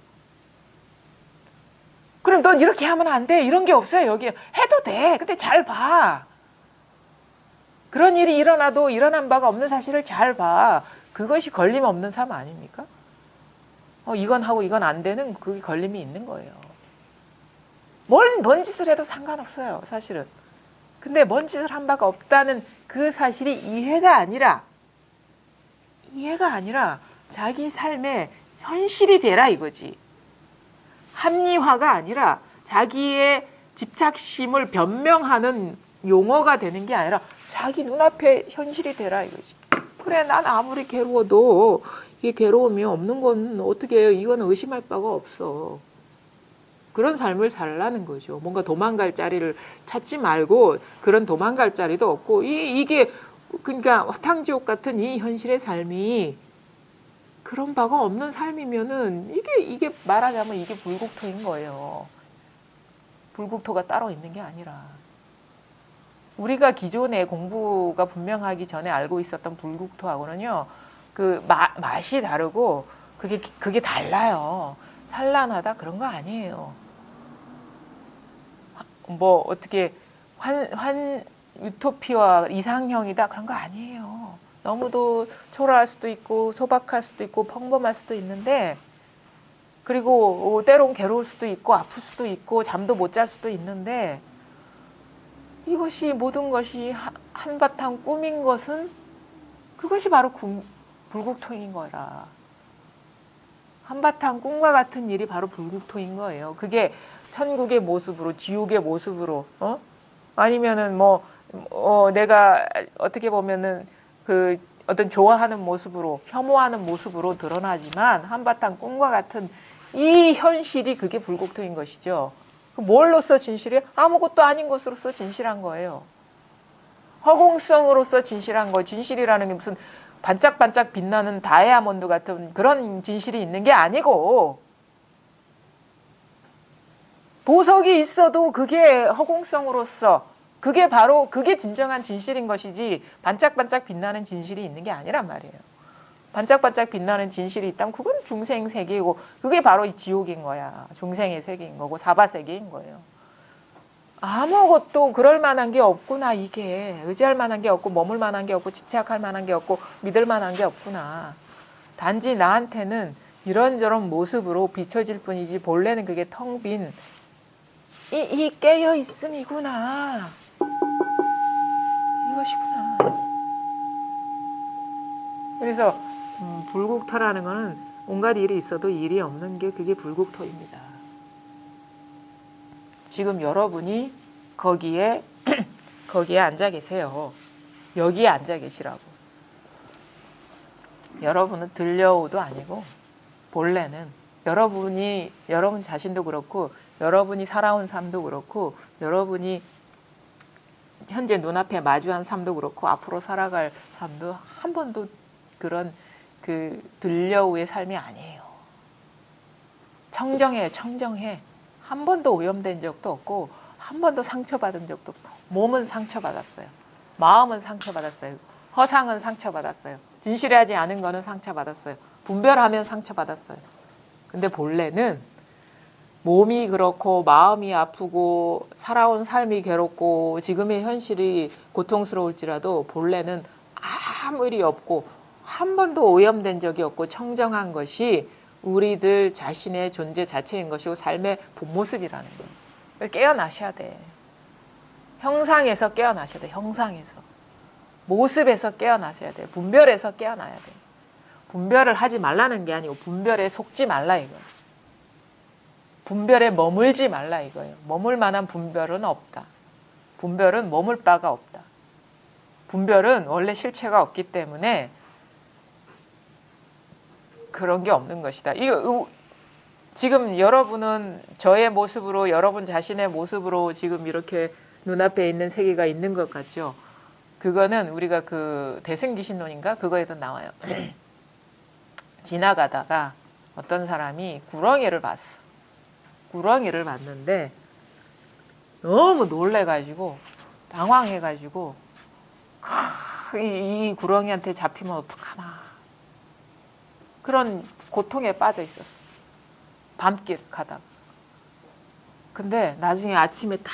그럼 넌 이렇게 하면 안 돼. 이런 게 없어요. 여기 해도 돼. 근데 잘 봐. 그런 일이 일어나도 일어난 바가 없는 사실을 잘 봐. 그것이 걸림 없는 삶 아닙니까? 이건 하고 이건 안 되는 그게 걸림이 있는 거예요. 뭔 짓을 해도 상관없어요. 사실은. 근데 뭔 짓을 한 바가 없다는 그 사실이 이해가 아니라 자기 삶의 현실이 되라 이거지. 합리화가 아니라 자기의 집착심을 변명하는 용어가 되는 게 아니라 자기 눈앞에 현실이 되라 이거지. 그래, 난 아무리 괴로워도 이게 괴로움이 없는 건 어떻게 해요? 이건 의심할 바가 없어. 그런 삶을 살라는 거죠. 뭔가 도망갈 자리를 찾지 말고 그런 도망갈 자리도 없고 이게 그러니까 화탕지옥 같은 이 현실의 삶이 그런 바가 없는 삶이면은 이게 말하자면 이게 불국토인 거예요. 불국토가 따로 있는 게 아니라 우리가 기존에 공부가 분명하기 전에 알고 있었던 불국토하고는요 그 맛이 다르고 그게 달라요. 찬란하다 그런 거 아니에요. 뭐 어떻게 유토피아 이상형이다 그런 거 아니에요. 너무도 초라할 수도 있고 소박할 수도 있고 평범할 수도 있는데 그리고 때론 괴로울 수도 있고 아플 수도 있고 잠도 못 잘 수도 있는데 이것이 모든 것이 한바탕 꿈인 것은 그것이 바로 불국토인 거라. 한바탕 꿈과 같은 일이 바로 불국토인 거예요. 그게 천국의 모습으로 지옥의 모습으로 아니면은 내가 어떻게 보면은 그 어떤 좋아하는 모습으로 혐오하는 모습으로 드러나지만 한바탕 꿈과 같은 이 현실이 그게 불국토인 것이죠. 뭘로써 진실이에요? 아무것도 아닌 것으로서 진실한 거예요. 허공성으로서 진실한 거. 진실이라는 게 무슨 반짝반짝 빛나는 다이아몬드 같은 그런 진실이 있는 게 아니고 보석이 있어도 그게 허공성으로서 그게 진정한 진실인 것이지 반짝반짝 빛나는 진실이 있는 게 아니란 말이에요. 반짝반짝 빛나는 진실이 있다면 그건 중생 세계이고 그게 바로 이 지옥인 거야. 중생의 세계인 거고 사바 세계인 거예요. 아무것도 그럴 만한 게 없구나. 이게 의지할 만한 게 없고 머물 만한 게 없고 집착할 만한 게 없고 믿을 만한 게 없구나. 단지 나한테는 이런저런 모습으로 비춰질 뿐이지 본래는 그게 텅 빈 이 깨어있음이구나. 이것이구나. 그래서 불국토라는 거는 온갖 일이 있어도 일이 없는 게 그게 불국토입니다. 지금 여러분이 거기에 거기에 앉아 계세요. 여기에 앉아 계시라고. 여러분은 들려오도 아니고 본래는 여러분 자신도 그렇고 여러분이 살아온 삶도 그렇고 여러분이 현재 눈앞에 마주한 삶도 그렇고 앞으로 살아갈 삶도 한 번도 그런 그 들려오의 삶이 아니에요. 청정해, 청정해. 한 번도 오염된 적도 없고 한 번도 상처받은 적도 없고 몸은 상처받았어요. 마음은 상처받았어요. 허상은 상처받았어요. 진실하지 않은 거는 상처받았어요. 분별하면 상처받았어요. 근데 본래는 몸이 그렇고 마음이 아프고 살아온 삶이 괴롭고 지금의 현실이 고통스러울지라도 본래는 아무 일이 없고 한 번도 오염된 적이 없고 청정한 것이 우리들 자신의 존재 자체인 것이고 삶의 본 모습이라는 거예요. 깨어나셔야 돼. 형상에서 깨어나셔야 돼. 형상에서. 모습에서 깨어나셔야 돼. 분별에서 깨어나야 돼. 분별을 하지 말라는 게 아니고 분별에 속지 말라 이거예요. 분별에 머물지 말라 이거예요. 머물 만한 분별은 없다. 분별은 머물 바가 없다. 분별은 원래 실체가 없기 때문에 그런 게 없는 것이다. 지금 여러분은 저의 모습으로 여러분 자신의 모습으로 지금 이렇게 눈앞에 있는 세계가 있는 것 같죠. 그거는 우리가 그 대승기신론인가 그거에도 나와요. 지나가다가 어떤 사람이 구렁이를 봤어. 구렁이를 봤는데 너무 놀래가지고 당황해가지고 이 구렁이한테 잡히면 어떡하나 그런 고통에 빠져 있었어. 밤길 가다가. 근데 나중에 아침에 딱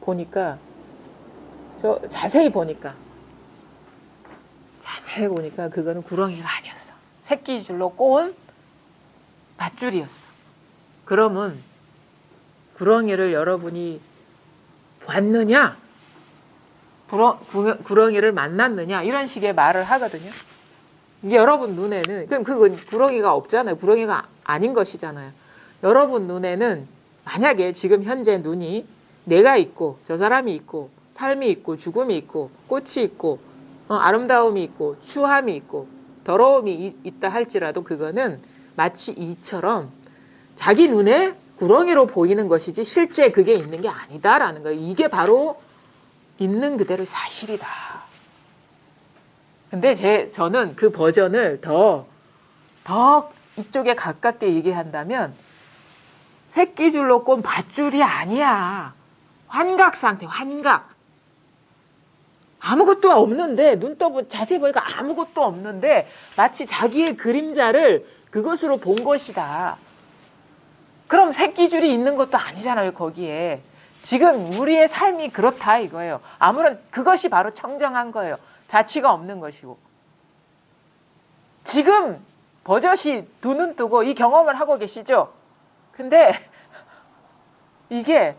보니까 자세히 보니까 그거는 구렁이가 아니었어. 새끼줄로 꼬은 밧줄이었어. 그러면 구렁이를 여러분이 봤느냐? 구렁이를 만났느냐? 이런 식의 말을 하거든요. 이게 여러분 눈에는 그럼 그건 구렁이가 없잖아요. 구렁이가 아닌 것이잖아요. 여러분 눈에는 만약에 지금 현재 눈이 내가 있고 저 사람이 있고 삶이 있고 죽음이 있고 꽃이 있고 아름다움이 있고 추함이 있고 더러움이 있다 할지라도 그거는 마치 이처럼 자기 눈에 구렁이로 보이는 것이지 실제 그게 있는 게 아니다라는 거예요. 이게 바로 있는 그대로의 사실이다. 근데 저는 그 버전을 더 이쪽에 가깝게 얘기한다면 새끼줄로 꼰 밧줄이 아니야. 환각 상태, 환각. 아무것도 없는데 눈 떠보 자세히 보니까 아무것도 없는데 마치 자기의 그림자를 그것으로 본 것이다. 그럼 새끼줄이 있는 것도 아니잖아요. 거기에. 지금 우리의 삶이 그렇다 이거예요. 아무런 그것이 바로 청정한 거예요. 자취가 없는 것이고. 지금 버젓이 두 눈 뜨고 이 경험을 하고 계시죠? 근데 이게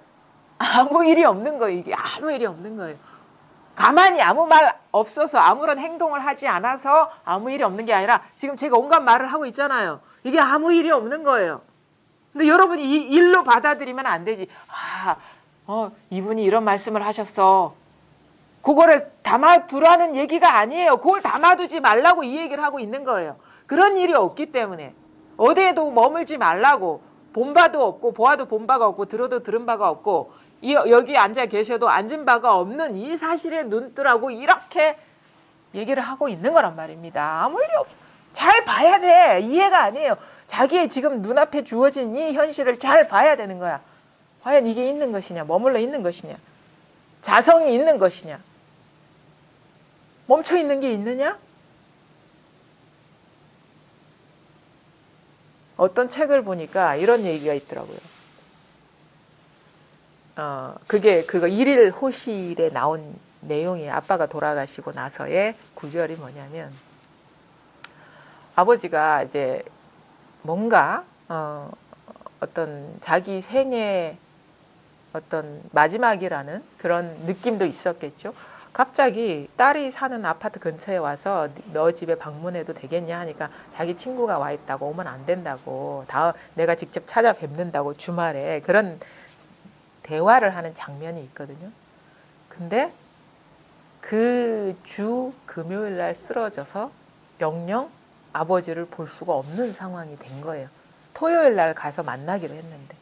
아무 일이 없는 거예요. 이게 아무 일이 없는 거예요. 가만히 아무 말 없어서 아무런 행동을 하지 않아서 아무 일이 없는 게 아니라 지금 제가 온갖 말을 하고 있잖아요. 이게 아무 일이 없는 거예요. 근데 여러분이 이 일로 받아들이면 안 되지. 이분이 이런 말씀을 하셨어. 그거를 담아두라는 얘기가 아니에요. 그걸 담아두지 말라고 이 얘기를 하고 있는 거예요. 그런 일이 없기 때문에 어디에도 머물지 말라고. 본 바도 없고 보아도 본 바가 없고 들어도 들은 바가 없고 여기 앉아 계셔도 앉은 바가 없는 이 사실에 눈뜨라고 이렇게 얘기를 하고 있는 거란 말입니다. 아무 일이 잘 봐야 돼. 이해가 아니에요. 자기의 지금 눈앞에 주어진 이 현실을 잘 봐야 되는 거야. 과연 이게 있는 것이냐, 머물러 있는 것이냐, 자성이 있는 것이냐, 멈춰 있는 게 있느냐? 어떤 책을 보니까 이런 얘기가 있더라고요. 그거 일일 호실에 나온 내용이 아빠가 돌아가시고 나서의 구절이 뭐냐면 아버지가 이제 뭔가 어떤 자기 생애 어떤 마지막이라는 그런 느낌도 있었겠죠. 갑자기 딸이 사는 아파트 근처에 와서 너 집에 방문해도 되겠냐 하니까 자기 친구가 와 있다고 오면 안 된다고 내가 직접 찾아뵙는다고 주말에 그런 대화를 하는 장면이 있거든요. 근데 그 주 금요일 날 쓰러져서 영영 아버지를 볼 수가 없는 상황이 된 거예요. 토요일 날 가서 만나기로 했는데.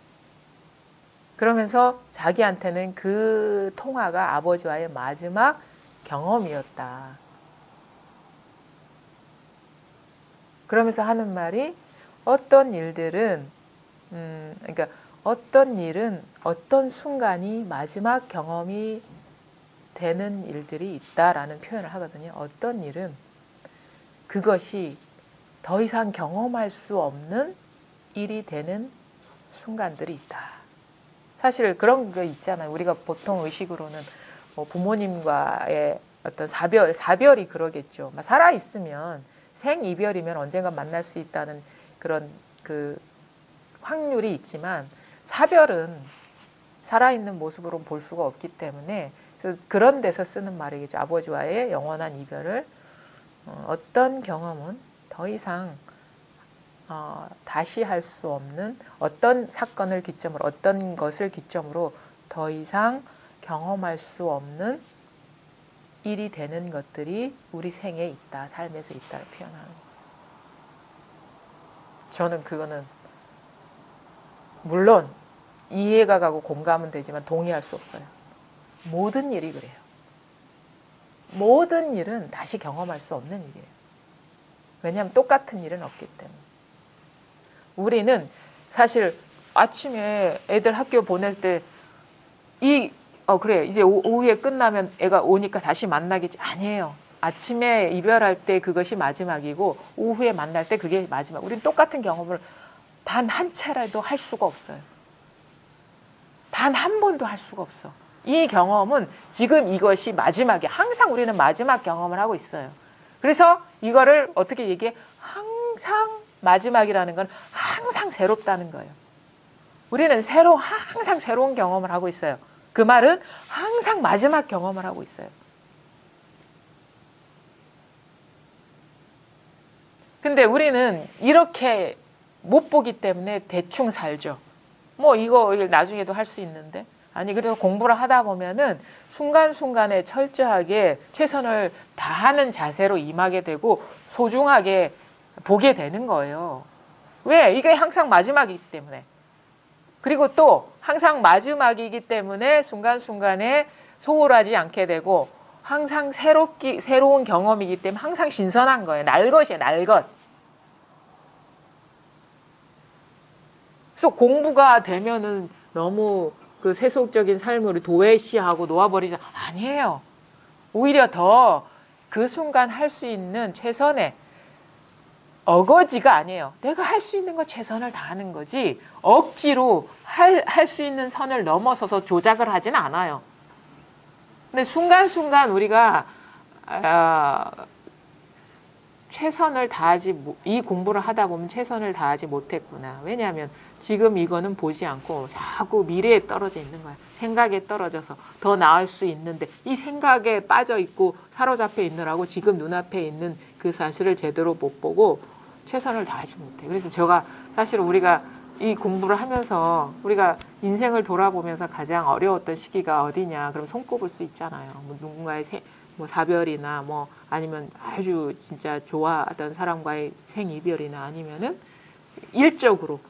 그러면서 자기한테는 그 통화가 아버지와의 마지막 경험이었다. 그러면서 하는 말이 어떤 일들은 그러니까 어떤 일은 어떤 순간이 마지막 경험이 되는 일들이 있다라는 표현을 하거든요. 어떤 일은 그것이 더 이상 경험할 수 없는 일이 되는 순간들이 있다. 사실 그런 거 있잖아요. 우리가 보통 의식으로는 뭐 부모님과의 어떤 사별이 그러겠죠. 살아 있으면 생이별이면 언젠가 만날 수 있다는 그런 그 확률이 있지만 사별은 살아있는 모습으로 볼 수가 없기 때문에 그런 데서 쓰는 말이겠죠. 아버지와의 영원한 이별을 어떤 경험은 더 이상 다시 할 수 없는 어떤 사건을 기점으로 어떤 것을 기점으로 더 이상 경험할 수 없는 일이 되는 것들이 우리 생에 있다. 삶에서 있다를 표현하는 거예요. 저는 그거는 물론 이해가 가고 공감은 되지만 동의할 수 없어요. 모든 일이 그래요. 모든 일은 다시 경험할 수 없는 일이에요. 왜냐하면 똑같은 일은 없기 때문에. 우리는 사실 아침에 애들 학교 보낼 때 그래 이제 오후에 끝나면 애가 오니까 다시 만나겠지. 아니에요. 아침에 이별할 때 그것이 마지막이고 오후에 만날 때 그게 마지막. 우리는 똑같은 경험을 단 한 차례도 할 수가 없어요. 단 한 번도 할 수가 없어. 이 경험은 지금 이것이 마지막이야. 항상 우리는 마지막 경험을 하고 있어요. 그래서 이거를 어떻게 얘기해? 항상 마지막이라는 건 항상 새롭다는 거예요. 우리는 항상 새로운 경험을 하고 있어요. 그 말은 항상 마지막 경험을 하고 있어요. 근데 우리는 이렇게 못 보기 때문에 대충 살죠. 뭐 이거 나중에도 할 수 있는데. 아니 그래서 공부를 하다 보면은 순간순간에 철저하게 최선을 다하는 자세로 임하게 되고 소중하게 보게 되는 거예요. 왜? 이게 항상 마지막이기 때문에. 그리고 또 항상 마지막이기 때문에 순간순간에 소홀하지 않게 되고 항상 새로운 경험이기 때문에 항상 신선한 거예요. 날것이에요. 날것. 그래서 공부가 되면은 너무 그 세속적인 삶을 도외시하고 놓아버리지 아니에요. 오히려 더 그 순간 할 수 있는 최선의 어거지가 아니에요. 내가 할 수 있는 거 최선을 다하는 거지 억지로 할 수 있는 선을 넘어서서 조작을 하진 않아요. 근데 순간순간 우리가 최선을 다하지 이 공부를 하다 보면 최선을 다하지 못했구나. 왜냐하면 지금 이거는 보지 않고 자꾸 미래에 떨어져 있는 거야. 생각에 떨어져서 더 나을 수 있는데 이 생각에 빠져 있고 사로잡혀 있느라고 지금 눈앞에 있는 그 사실을 제대로 못 보고 최선을 다하지 못해. 그래서 제가 사실 우리가 이 공부를 하면서 우리가 인생을 돌아보면서 가장 어려웠던 시기가 어디냐. 그럼 손꼽을 수 있잖아요. 뭐 누군가의 사별이나 뭐 아니면 아주 진짜 좋아하던 사람과의 생이별이나 아니면은 일적으로.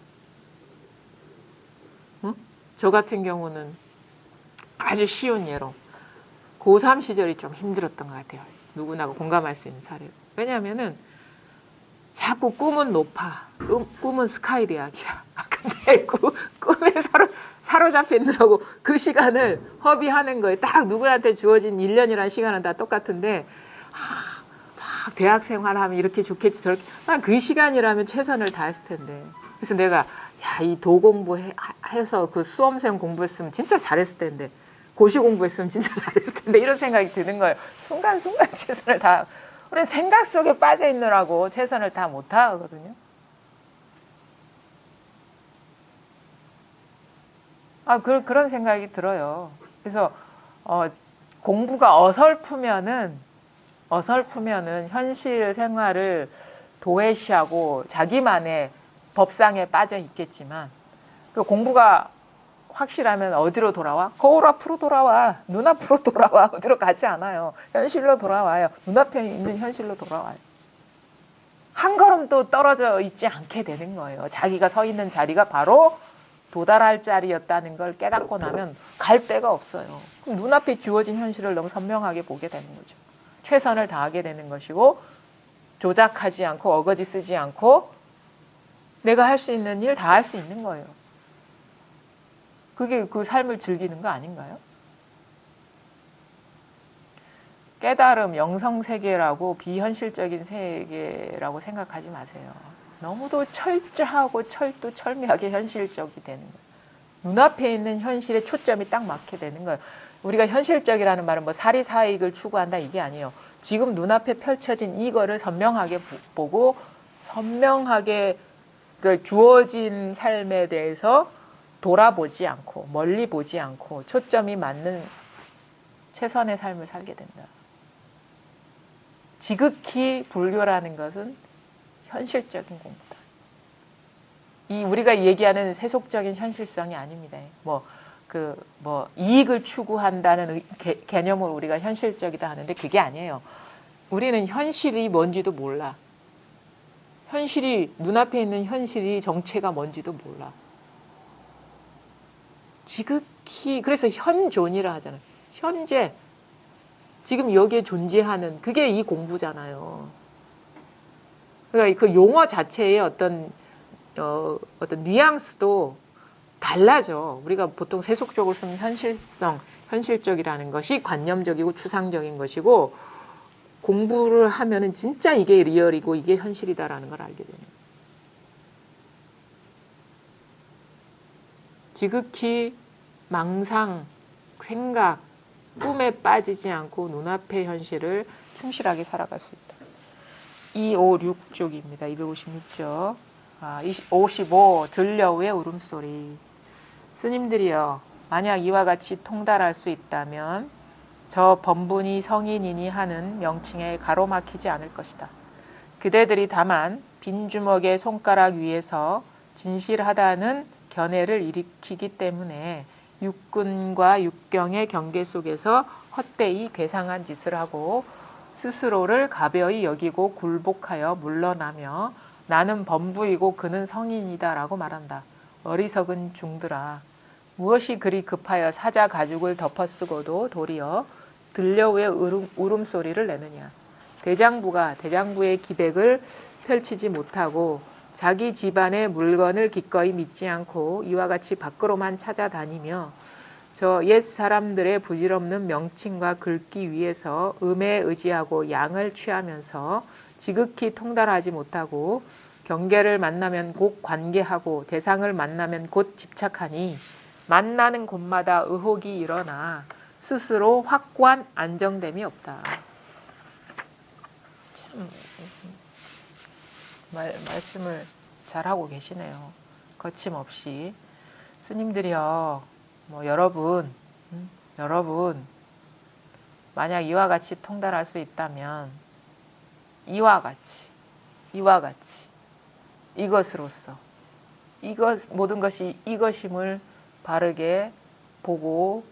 저 같은 경우는 아주 쉬운 예로 고3 시절이 좀 힘들었던 것 같아요. 누구나 공감할 수 있는 사례. 왜냐하면은 자꾸 꿈은 높아. 꿈은 스카이 대학이야. 근데 꿈에 사로잡혀 있느라고 그 시간을 허비하는 거예요. 딱 누구한테 주어진 1년이라는 시간은 다 똑같은데 막 대학 생활하면 이렇게 좋겠지 저렇게 난 그 시간이라면 최선을 다했을 텐데. 그래서 내가 이 도 공부해서 그 수험생 공부했으면 진짜 잘했을 텐데 고시 공부했으면 진짜 잘했을 텐데 이런 생각이 드는 거예요. 순간순간 최선을 다. 우리는 생각 속에 빠져 있느라고 최선을 다 못하거든요. 그런 생각이 들어요. 그래서 공부가 어설프면은 현실 생활을 도외시하고 자기만의 법상에 빠져 있겠지만 그 공부가 확실하면 어디로 돌아와? 거울 앞으로 돌아와. 눈앞으로 돌아와. 어디로 가지 않아요. 현실로 돌아와요. 눈앞에 있는 현실로 돌아와요. 한 걸음도 떨어져 있지 않게 되는 거예요. 자기가 서 있는 자리가 바로 도달할 자리였다는 걸 깨닫고 나면 갈 데가 없어요. 그럼 눈앞에 주어진 현실을 너무 선명하게 보게 되는 거죠. 최선을 다하게 되는 것이고 조작하지 않고 어거지 쓰지 않고 내가 할 수 있는 일 다 할 수 있는 거예요. 그게 그 삶을 즐기는 거 아닌가요? 깨달음, 영성세계라고 비현실적인 세계라고 생각하지 마세요. 너무도 철저하고 철두철미하게 현실적이 되는 거예요. 눈앞에 있는 현실에 초점이 딱 맞게 되는 거예요. 우리가 현실적이라는 말은 뭐 사리사익을 추구한다 이게 아니에요. 지금 눈앞에 펼쳐진 이거를 선명하게 보고 선명하게 그 주어진 삶에 대해서 돌아보지 않고 멀리 보지 않고 초점이 맞는 최선의 삶을 살게 된다. 지극히 불교라는 것은 현실적인 공부다. 이 우리가 얘기하는 세속적인 현실성이 아닙니다. 이익을 추구한다는 개념으로 우리가 현실적이다 하는데 그게 아니에요. 우리는 현실이 뭔지도 몰라. 현실이 눈앞에 있는 현실이 정체가 뭔지도 몰라. 지극히 그래서 현존이라 하잖아요. 현재 지금 여기에 존재하는 그게 이 공부잖아요. 그러니까 그 용어 자체의 어떤 뉘앙스도 달라져. 우리가 보통 세속적으로 쓰는 현실성, 현실적이라는 것이 관념적이고 추상적인 것이고 공부를 하면은 진짜 이게 리얼이고 이게 현실이다라는 걸 알게 되는 거예요. 지극히 망상, 생각, 꿈에 빠지지 않고 눈앞의 현실을 충실하게 살아갈 수 있다. 256쪽입니다. 256쪽. 55 들려오의 울음소리. 스님들이여 만약 이와 같이 통달할 수 있다면 저 범분이 성인이니 하는 명칭에 가로막히지 않을 것이다. 그대들이 다만 빈주먹의 손가락 위에서 진실하다는 견해를 일으키기 때문에 육군과 육경의 경계 속에서 헛되이 괴상한 짓을 하고 스스로를 가벼이 여기고 굴복하여 물러나며 나는 범부이고 그는 성인이다 라고 말한다. 어리석은 중들아 무엇이 그리 급하여 사자 가죽을 덮어쓰고도 도리어 들려오의 울음소리를 내느냐. 대장부가 대장부의 기백을 펼치지 못하고 자기 집안의 물건을 기꺼이 믿지 않고 이와 같이 밖으로만 찾아다니며 저 옛 사람들의 부질없는 명칭과 글귀 위에서 음에 의지하고 양을 취하면서 지극히 통달하지 못하고 경계를 만나면 곧 관계하고 대상을 만나면 곧 집착하니 만나는 곳마다 의혹이 일어나 스스로 확고한 안정됨이 없다. 참 말씀을 잘하고 계시네요. 거침없이. 스님들이여 여러분 만약 이와 같이 통달할 수 있다면 이와 같이 이것으로서 모든 것이 이것임을 바르게 보고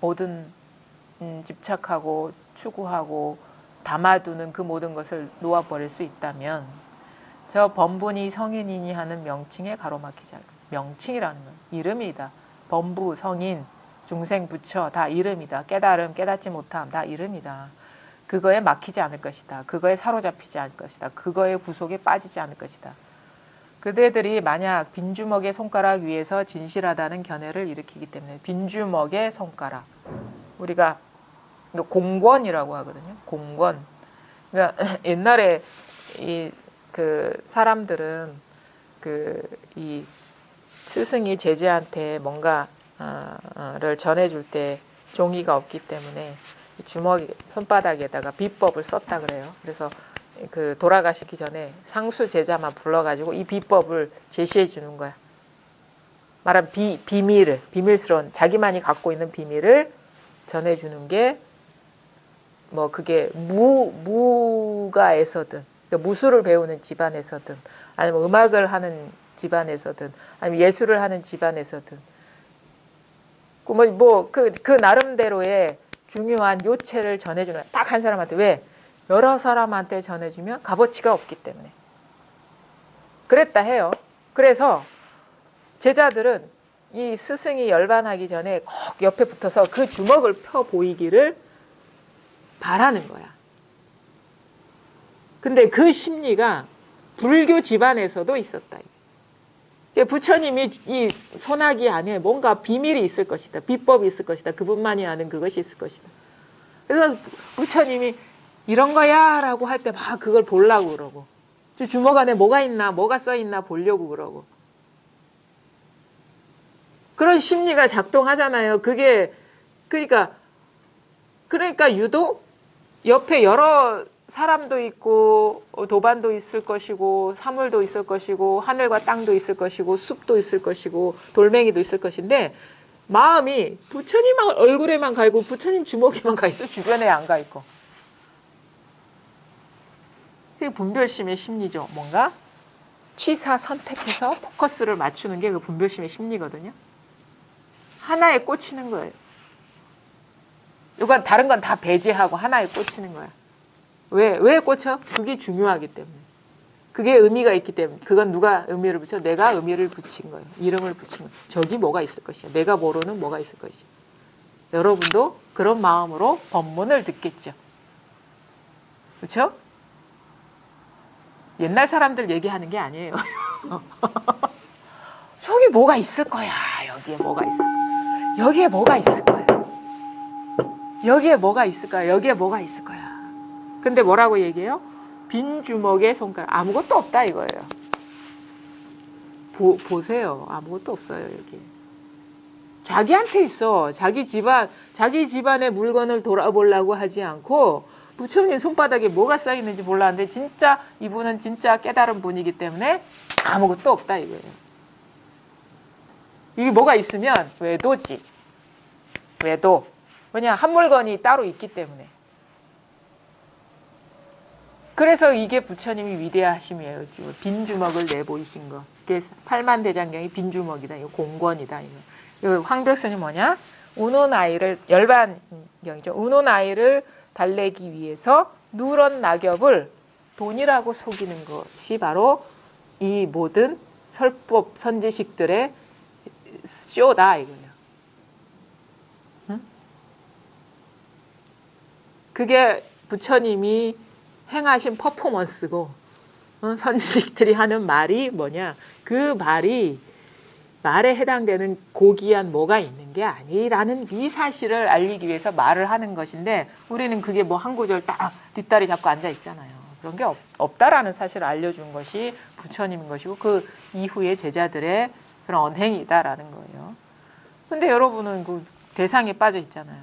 모든 집착하고 추구하고 담아두는 그 모든 것을 놓아버릴 수 있다면 저 범분이 성인이니 하는 명칭에 가로막히지 않을 것이다. 명칭이라는 건 이름이다. 범부, 성인, 중생, 부처 다 이름이다. 깨달음, 깨닫지 못함 다 이름이다. 그거에 막히지 않을 것이다. 그거에 사로잡히지 않을 것이다. 그거의 구속에 빠지지 않을 것이다. 그대들이 만약 빈주먹의 손가락 위에서 진실하다는 견해를 일으키기 때문에 빈주먹의 손가락 우리가 공권이라고 하거든요. 공권. 그러니까 옛날에 그 사람들은 이 스승이 제자한테 뭔가를 전해줄 때 종이가 없기 때문에 주먹 손바닥에다가 비법을 썼다 그래요. 그래서 그 돌아가시기 전에 상수 제자만 불러가지고 이 비법을 제시해 주는 거야. 말하면 비밀스러운 자기만이 갖고 있는 비밀을 전해주는 게 그게 무가에서든 무술을 배우는 집안에서든 아니면 음악을 하는 집안에서든 아니면 예술을 하는 집안에서든 그 나름대로의 중요한 요체를 전해주는 딱 한 사람한테. 왜? 여러 사람한테 전해주면 값어치가 없기 때문에. 그랬다 해요. 그래서 제자들은 이 스승이 열반하기 전에 꼭 옆에 붙어서 그 주먹을 펴 보이기를 바라는 거야. 근데 그 심리가 불교 집안에서도 있었다. 부처님이 이 소나기 안에 뭔가 비밀이 있을 것이다. 비법이 있을 것이다. 그분만이 아는 그것이 있을 것이다. 그래서 부처님이 이런 거야 라고 할 때 막 그걸 보려고 그러고, 주먹 안에 뭐가 있나, 뭐가 써있나 보려고 그러고. 그런 심리가 작동하잖아요. 그러니까 유독 옆에 여러 사람도 있고 도반도 있을 것이고 사물도 있을 것이고 하늘과 땅도 있을 것이고 숲도 있을 것이고 돌멩이도 있을 것인데 마음이 부처님 얼굴에만 가 있고 부처님 주먹에만 가 있어. 주변에 안 가 있고. 그게 분별심의 심리죠. 뭔가 취사 선택해서 포커스를 맞추는 게 그 분별심의 심리거든요. 하나에 꽂히는 거예요. 이건 다른 건 다 배제하고 하나에 꽂히는 거야. 왜 꽂혀? 그게 중요하기 때문에. 그게 의미가 있기 때문에. 그건 누가 의미를 붙여? 내가 의미를 붙인 거예요. 이름을 붙인 거예요. 저기 뭐가 있을 것이야. 내가 모르는 뭐가 있을 것이야. 여러분도 그런 마음으로 법문을 듣겠죠. 그렇죠? 옛날 사람들 얘기하는 게 아니에요. 저기 뭐가 있을 거야. 여기에 뭐가 있을 거야. 여기에 뭐가 있을 거야. 여기에 뭐가 있을 거야. 여기에 뭐가 있을 거야. 근데 뭐라고 얘기해요? 빈 주먹에 손가락. 아무것도 없다 이거예요. 보세요. 아무것도 없어요 여기. 자기한테 있어. 자기 집안의 물건을 돌아보려고 하지 않고 부처님 손바닥에 뭐가 쌓여있는지 몰랐는데 진짜 이분은 진짜 깨달은 분이기 때문에 아무것도 없다 이거예요. 이게 뭐가 있으면 외도지. 외도. 왜냐 한 물건이 따로 있기 때문에. 그래서 이게 부처님이 위대하심이에요. 빈 주먹을 내보이신 거. 그게 팔만대장경이 빈 주먹이다. 이거 공권이다. 이거 황벽선이 뭐냐? 우는 아이를 열반경이죠. 우는 아이를 달래기 위해서 누런 낙엽을 돈이라고 속이는 것이 바로 이 모든 설법 선지식들의 쇼다 이거예요. 응? 그게 부처님이 행하신 퍼포먼스고 선지식들이 하는 말이 뭐냐. 그 말에 해당되는 고귀한 뭐가 있는 게 아니라는 이 사실을 알리기 위해서 말을 하는 것인데 우리는 그게 뭐 한 구절 딱 뒷다리 잡고 앉아 있잖아요. 그런 게 없다라는 사실을 알려준 것이 부처님인 것이고 그 이후의 제자들의 그런 언행이다라는 거예요. 근데 여러분은 그 대상에 빠져 있잖아요.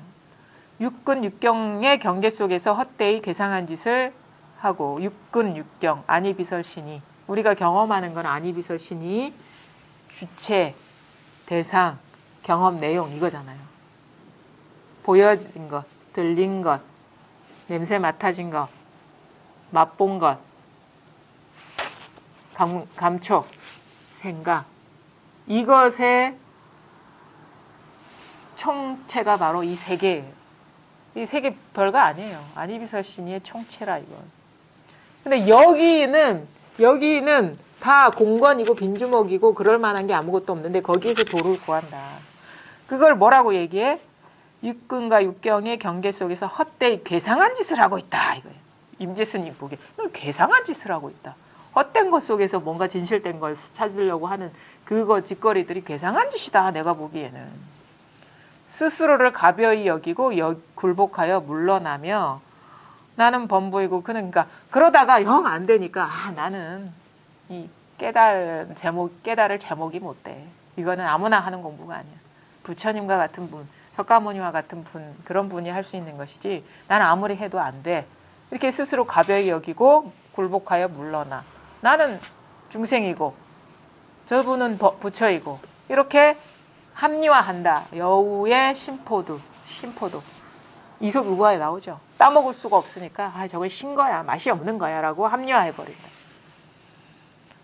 육근 육경의 경계 속에서 헛되이 괴상한 짓을 하고 육근 육경 아니비설신이 우리가 경험하는 건 아니비설신이 주체, 대상, 경험 내용 이거잖아요. 보여진 것, 들린 것, 냄새 맡아진 것, 맛본 것, 감촉, 생각 이것의 총체가 바로 이 세 개예요. 이 세 개 별거 아니에요. 아니비설신이의 총체라 이건. 근데 여기는 다 공권이고 빈주먹이고 그럴 만한 게 아무것도 없는데 거기에서 도를 구한다. 그걸 뭐라고 얘기해? 육근과 육경의 경계 속에서 헛되이 괴상한 짓을 하고 있다 이거예요. 임재스님 보기에 괴상한 짓을 하고 있다. 헛된 것 속에서 뭔가 진실된 걸 찾으려고 하는 그거 짓거리들이 괴상한 짓이다. 내가 보기에는. 스스로를 가벼이 여기고 굴복하여 물러나며 나는 범부이고 그러니까 그러다가 영 안 되니까 나는 이 깨달을 제목이 못 돼. 이거는 아무나 하는 공부가 아니야. 부처님과 같은 분, 석가모니와 같은 분 그런 분이 할 수 있는 것이지 나는 아무리 해도 안 돼. 이렇게 스스로 가벼이 여기고 굴복하여 물러나. 나는 중생이고 저분은 부처이고 이렇게 합리화한다. 여우의 심포도. 이솝우과에 나오죠. 따먹을 수가 없으니까 저걸 신 거야. 맛이 없는 거야 라고 합리화해버린다.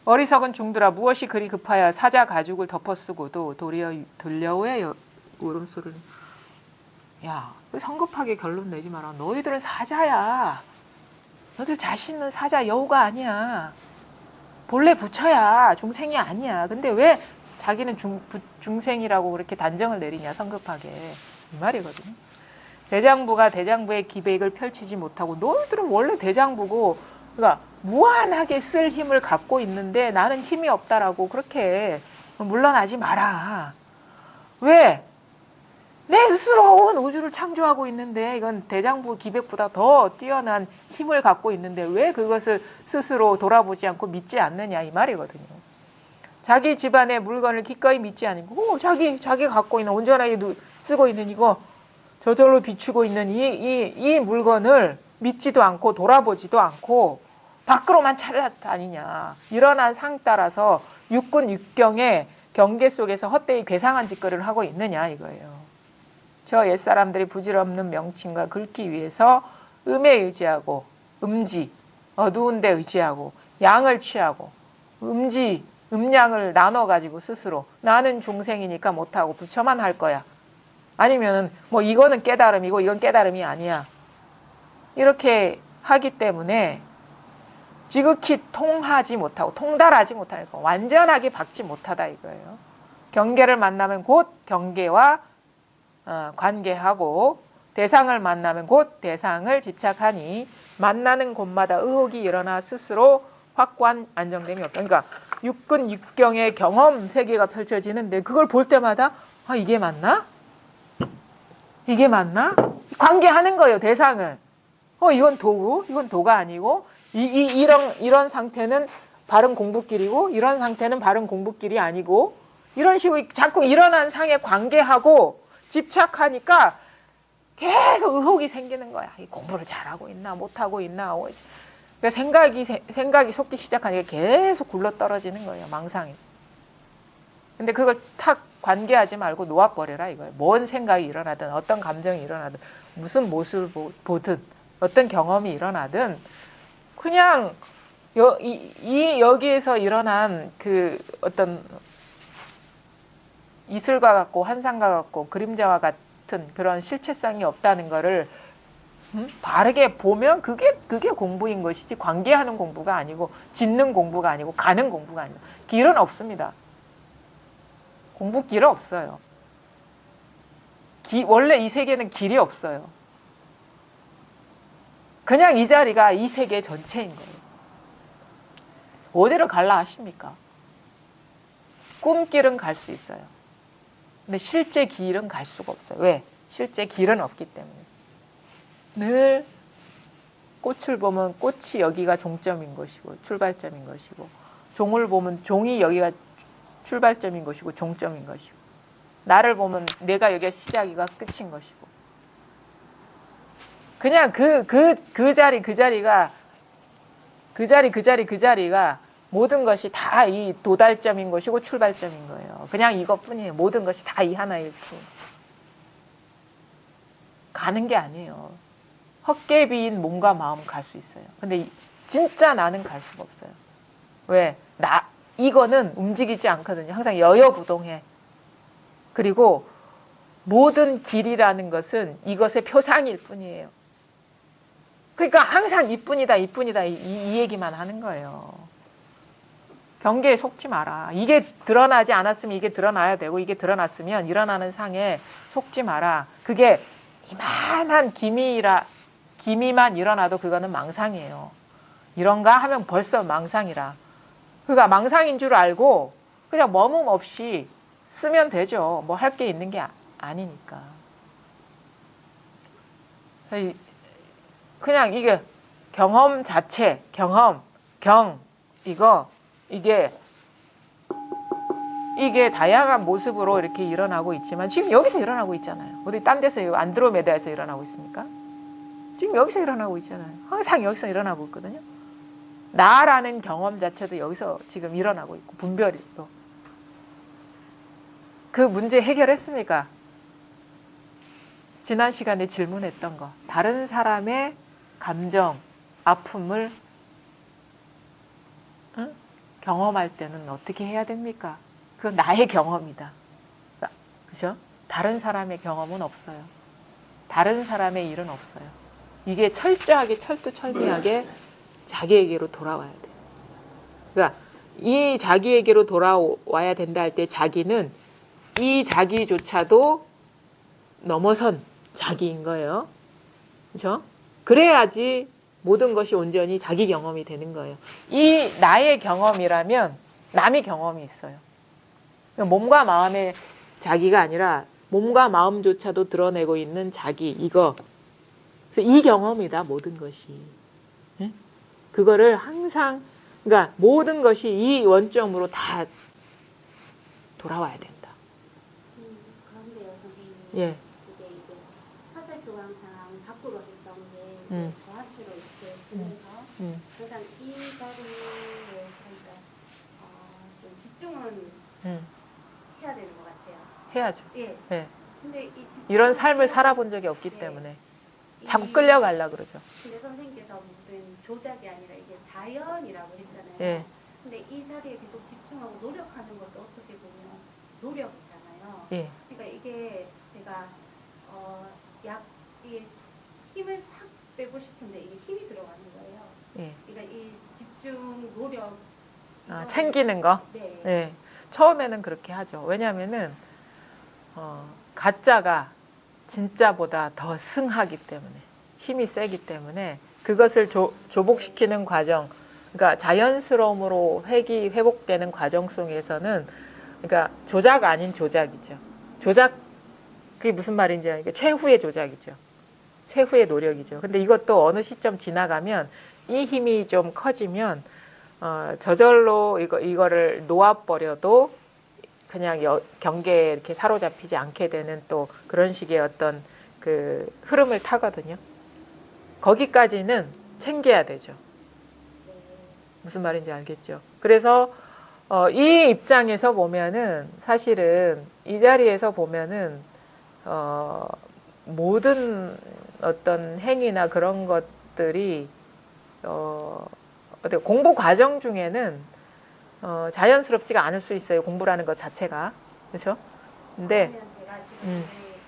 어리석은 중들아 무엇이 그리 급하여 사자 가죽을 덮어쓰고도 도리어 울음소리를. 야, 왜 성급하게 결론 내지 마라. 너희들은 사자야. 너희들 자신은 사자 여우가 아니야. 본래 부처야. 중생이 아니야. 근데 왜 자기는 중생이라고 그렇게 단정을 내리냐, 성급하게. 이 말이거든요. 대장부가 대장부의 기백을 펼치지 못하고, 너희들은 원래 대장부고, 그러니까 무한하게 쓸 힘을 갖고 있는데 나는 힘이 없다라고 그렇게 물러나지 마라. 왜? 내 스스로 온 우주를 창조하고 있는데, 이건 대장부 기백보다 더 뛰어난 힘을 갖고 있는데 왜 그것을 스스로 돌아보지 않고 믿지 않느냐, 이 말이거든요. 자기 집안의 물건을 기꺼이 믿지 않고, 자기 갖고 있는, 온전하게 쓰고 있는 이거, 저절로 비추고 있는 이 물건을 믿지도 않고 돌아보지도 않고 밖으로만 찾아다니냐. 일어난 상 따라서 육군 육경의 경계 속에서 헛되이 괴상한 짓거리를 하고 있느냐, 이거예요. 저 옛사람들이 부질없는 명칭과 긁기 위해서 음에 의지하고, 음지, 어두운 데 의지하고, 양을 취하고, 음양을 나눠가지고 스스로 나는 중생이니까 못하고 부처만 할 거야. 아니면 뭐 이거는 깨달음이고 이건 깨달음이 아니야. 이렇게 하기 때문에 지극히 통하지 못하고 통달하지 못하니까 완전하게 받지 못하다 이거예요. 경계를 만나면 곧 경계와 관계하고, 대상을 만나면 곧 대상을 집착하니 만나는 곳마다 의혹이 일어나 스스로 확고한 안정됨이 없다. 그러니까 육근 육경의 경험 세계가 펼쳐지는데 그걸 볼 때마다 이게 맞나? 이게 맞나? 관계하는 거예요, 대상을. 이건 도구, 이건 도가 아니고, 이런 상태는 바른 공부길이고, 이런 상태는 바른 공부길이 아니고, 이런 식으로 자꾸 일어난 상에 관계하고 집착하니까 계속 의혹이 생기는 거야. 이 공부를 잘하고 있나, 못하고 있나. 그러니까 생각이 솟기 시작하니까 계속 굴러떨어지는 거예요, 망상이. 근데 그걸 탁 관계하지 말고 놓아버려라 이거예요. 뭔 생각이 일어나든, 어떤 감정이 일어나든, 무슨 모습을 보든, 어떤 경험이 일어나든 그냥 여기에서 일어난 그 어떤 이슬과 같고 환상과 같고 그림자와 같은 그런 실체성이 없다는 거를 바르게 보면 그게 공부인 것이지, 관계하는 공부가 아니고, 짓는 공부가 아니고, 가는 공부가 아니고. 길은 없습니다. 공부 길은 없어요. 원래 이 세계는 길이 없어요. 그냥 이 자리가 이 세계 전체인 거예요. 어디를 갈라 하십니까? 꿈길은 갈 수 있어요. 근데 실제 길은 갈 수가 없어요. 왜? 실제 길은 없기 때문에. 늘 꽃을 보면 꽃이 여기가 종점인 것이고 출발점인 것이고, 종을 보면 종이 여기가 출발점인 것이고 종점인 것이고, 나를 보면 내가 여기가 시작이가 끝인 것이고, 그냥 그 자리가 모든 것이 다 이 도달점인 것이고 출발점인 거예요. 그냥 이것뿐이에요. 모든 것이 다 이 하나일 뿐. 가는 게 아니에요. 헛개비인 몸과 마음 갈 수 있어요. 근데 진짜 나는 갈 수가 없어요. 왜? 이거는 움직이지 않거든요. 항상 여여부동해. 그리고 모든 길이라는 것은 이것의 표상일 뿐이에요. 그러니까 항상 이뿐이다 이 얘기만 하는 거예요. 경계에 속지 마라. 이게 드러나지 않았으면 이게 드러나야 되고, 이게 드러났으면 일어나는 상에 속지 마라. 그게 이만한 기미만 일어나도 그거는 망상이에요. 이런가 하면 벌써 망상이라. 그러니까 망상인 줄 알고 그냥 머문 없이 쓰면 되죠. 뭐 할 게 있는 게 아니니까. 그냥 이게 경험 자체, 이게 다양한 모습으로 이렇게 일어나고 있지만 지금 여기서 일어나고 있잖아요. 어디 딴 데서 안드로메다에서 일어나고 있습니까? 지금 여기서 일어나고 있잖아요. 항상 여기서 일어나고 있거든요. 나라는 경험 자체도 여기서 지금 일어나고 있고, 분별이 또. 그 문제 해결했습니까? 지난 시간에 질문했던 거. 다른 사람의 감정, 아픔을 경험할 때는 어떻게 해야 됩니까? 그건 나의 경험이다. 그죠? 다른 사람의 경험은 없어요. 다른 사람의 일은 없어요. 이게 철저하게 철두철미하게 자기에게로 돌아와야 돼요. 그러니까 이 자기에게로 돌아와야 된다 할 때 자기는 이 자기조차도 넘어선 자기인 거예요. 그렇죠? 그래야지 모든 것이 온전히 자기 경험이 되는 거예요. 이 나의 경험이라면 남의 경험이 있어요. 그러니까 몸과 마음의 자기가 아니라 몸과 마음조차도 드러내고 있는 자기, 이거. 그래서 이 경험이다, 모든 것이. 응? 그거를 항상, 그러니까 모든 것이 이 원점으로 다 돌아와야 된다. 그런데요, 선생님. 예. 이게 화살표 광상 밖으로 했던 게 저한테로 이렇게 들면서 일단 이 자리에 그러니까 좀 집중은 해야 되는 것 같아요. 해야죠. 예. 예. 근데 이런 삶을 살아본 적이 없기 때문에 자꾸 끌려가려 그러죠. 근데 선생님께서 무슨 조작이 아니라 이게 자연이라고 했잖아요. 예. 근데 이 자리에 계속 집중하고 노력하는 것도 어떻게 보면 노력이잖아요. 예. 그러니까 이게 제가 이게 힘을 확 빼고 싶은데 이게 힘이 들어가는 거예요. 예. 그러니까 이 집중 노력 챙기는 거. 네. 예. 처음에는 그렇게 하죠. 왜냐하면은 가짜가 진짜보다 더 승하기 때문에, 힘이 세기 때문에 그것을 조복시키는 과정, 그러니까 자연스러움으로 회복되는 과정 속에서는, 그러니까 조작 아닌 조작이죠. 조작, 그게 무슨 말인지 아니까 최후의 조작이죠. 최후의 노력이죠. 근데 이것도 어느 시점 지나가면 이 힘이 좀 커지면 저절로 이거를 놓아버려도 그냥 경계에 이렇게 사로잡히지 않게 되는 또 그런 식의 어떤 그 흐름을 타거든요. 거기까지는 챙겨야 되죠. 무슨 말인지 알겠죠? 그래서 이 입장에서 보면은 사실은 이 자리에서 보면은 모든 어떤 행위나 그런 것들이 공부 과정 중에는 자연스럽지가 않을 수 있어요. 공부라는 것 자체가. 그렇죠? 근데 그러면 제가 지금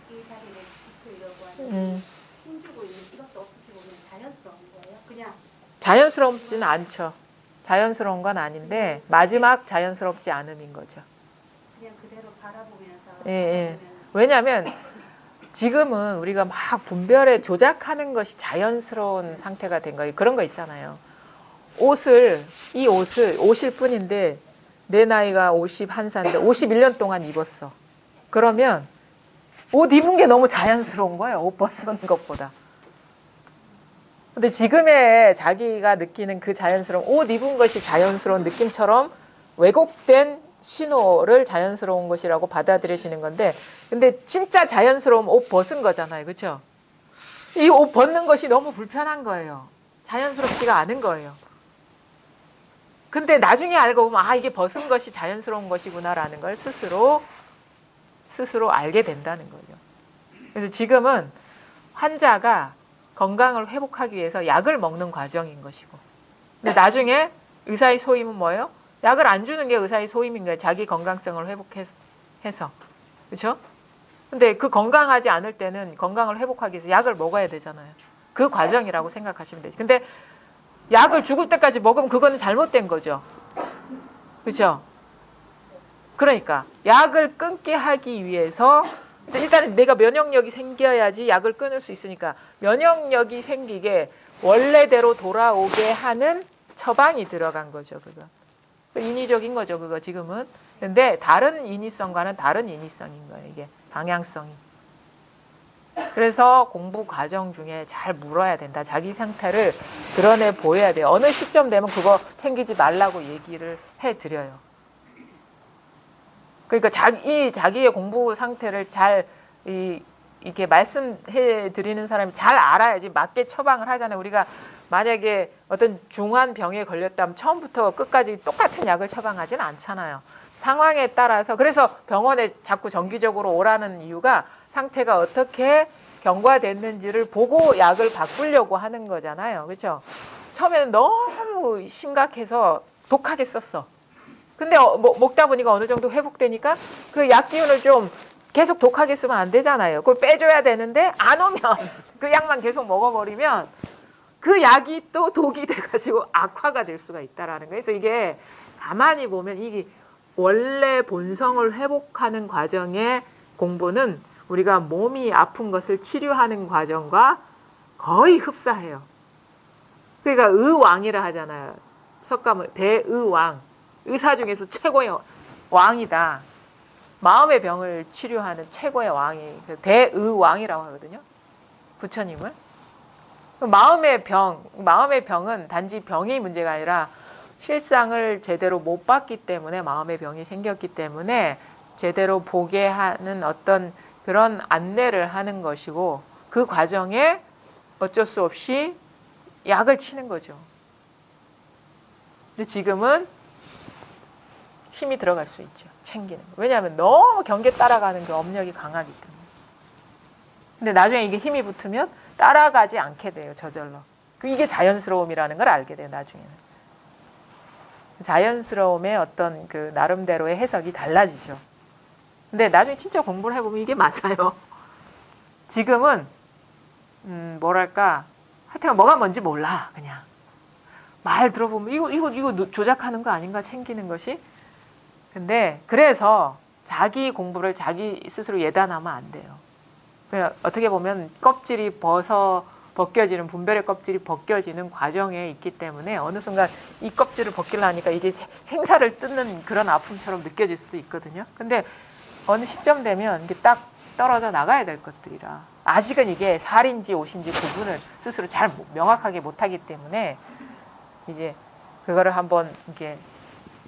이 자리를 지키려고 하는 힘주고 있는 이것도 어떻게 보면 자연스러운 거예요? 그냥 자연스럽지는 않죠. 자연스러운 건 아닌데 마지막 자연스럽지 않음인 거죠. 그냥 그대로 바라보면서 예, 예. 왜냐하면 지금은 우리가 막 분별에 조작하는 것이 자연스러운 상태가 된 거예요. 그런 거 있잖아요. 이 옷을 옷일 뿐인데 내 나이가 51살인데 51년 동안 입었어. 그러면 옷 입은 게 너무 자연스러운 거예요. 옷 벗는 것보다. 근데 지금의 자기가 느끼는 그 자연스러운 옷 입은 것이 자연스러운 느낌처럼 왜곡된 신호를 자연스러운 것이라고 받아들여지는 건데, 근데 진짜 자연스러운 옷 벗은 거잖아요. 그렇죠? 이 옷 벗는 것이 너무 불편한 거예요. 자연스럽지가 않은 거예요. 근데 나중에 알고 보면 이게 벗은 것이 자연스러운 것이구나라는 걸 스스로 알게 된다는 거죠. 그래서 지금은 환자가 건강을 회복하기 위해서 약을 먹는 과정인 것이고, 근데 나중에 의사의 소임은 뭐예요? 약을 안 주는 게 의사의 소임인 거예요. 자기 건강성을 회복해서. 그렇죠? 근데 그 건강하지 않을 때는 건강을 회복하기 위해서 약을 먹어야 되잖아요. 그 과정이라고 생각하시면 되죠. 근데 약을 죽을 때까지 먹으면 그거는 잘못된 거죠. 그렇죠? 그러니까 약을 끊게 하기 위해서 일단 내가 면역력이 생겨야지 약을 끊을 수 있으니까 면역력이 생기게 원래대로 돌아오게 하는 처방이 들어간 거죠. 그거 인위적인 거죠. 그거 지금은. 근데 다른 인위성과는 다른 인위성인 거예요. 이게 방향성이. 그래서 공부 과정 중에 잘 물어야 된다. 자기 상태를 드러내 보여야 돼요. 어느 시점 되면 그거 챙기지 말라고 얘기를 해드려요. 그러니까 자기의 공부 상태를 잘 이렇게 말씀해 드리는 사람이 잘 알아야지 맞게 처방을 하잖아요. 우리가 만약에 어떤 중한 병에 걸렸다면 처음부터 끝까지 똑같은 약을 처방하지는 않잖아요. 상황에 따라서. 그래서 병원에 자꾸 정기적으로 오라는 이유가 상태가 어떻게 경과됐는지를 보고 약을 바꾸려고 하는 거잖아요. 그렇죠? 처음에는 너무 심각해서 독하게 썼어. 근데 먹다 보니까 어느 정도 회복되니까 그 약 기운을 좀 계속 독하게 쓰면 안 되잖아요. 그걸 빼줘야 되는데 안 오면 그 약만 계속 먹어버리면 그 약이 또 독이 돼가지고 악화가 될 수가 있다라는 거예요. 그래서 이게 가만히 보면 이게 원래 본성을 회복하는 과정의 공부는 우리가 몸이 아픈 것을 치료하는 과정과 거의 흡사해요. 그러니까 의왕이라 하잖아요. 석가모니 대의왕, 의사 중에서 최고의 왕이다. 마음의 병을 치료하는 최고의 왕이 대의왕이라고 하거든요. 부처님을. 마음의 병은 단지 병이 문제가 아니라 실상을 제대로 못 봤기 때문에 마음의 병이 생겼기 때문에 제대로 보게 하는 어떤 그런 안내를 하는 것이고 그 과정에 어쩔 수 없이 약을 치는 거죠. 근데 지금은 힘이 들어갈 수 있죠. 챙기는 거. 왜냐하면 너무 경계 따라가는 그 업력이 강하기 때문에. 근데 나중에 이게 힘이 붙으면 따라가지 않게 돼요. 저절로. 이게 자연스러움이라는 걸 알게 돼요. 나중에는. 자연스러움의 어떤 그 나름대로의 해석이 달라지죠. 근데 나중에 진짜 공부를 해보면 이게 맞아요. 지금은 뭐랄까 하여튼 뭐가 뭔지 몰라. 그냥 말 들어보면 이거 조작하는 거 아닌가 챙기는 것이. 근데 그래서 자기 공부를 자기 스스로 예단하면 안 돼요. 그냥 어떻게 보면 껍질이 벗겨지는 분별의 껍질이 벗겨지는 과정에 있기 때문에 어느 순간 이 껍질을 벗기려니까 이게 생사를 뜯는 그런 아픔처럼 느껴질 수도 있거든요. 근데 어느 시점 되면 이게 딱 떨어져 나가야 될 것들이라 아직은 이게 살인지 옷인지 구분을 스스로 잘 명확하게 못하기 때문에 이제 그거를 한번 이렇게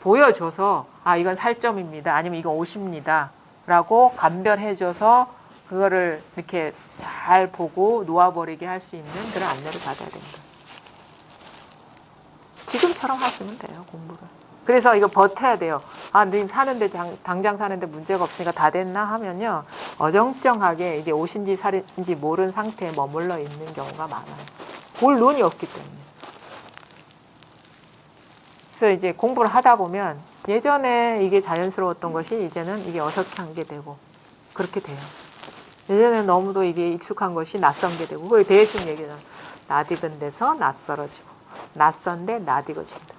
보여줘서 아 이건 살점입니다. 아니면 이건 옷입니다. 라고 감별해줘서 그거를 이렇게 잘 보고 놓아버리게 할 수 있는 그런 안내를 받아야 된다. 지금처럼 하시면 돼요. 공부를. 그래서 이거 버텨야 돼요. 아, 님 사는데 당장 사는데 문제가 없으니까 다 됐나 하면요. 어정쩡하게 이게 옷인지 살인지 모르는 상태에 머물러 있는 경우가 많아요. 볼 눈이 없기 때문에. 그래서 이제 공부를 하다 보면 예전에 이게 자연스러웠던 것이 이제는 이게 어색한 게 되고 그렇게 돼요. 예전에 너무도 이게 익숙한 것이 낯선 게 되고 그게 대충 얘기잖아요. 낯익은 데서 낯설어지고 낯선데 낯익어진다.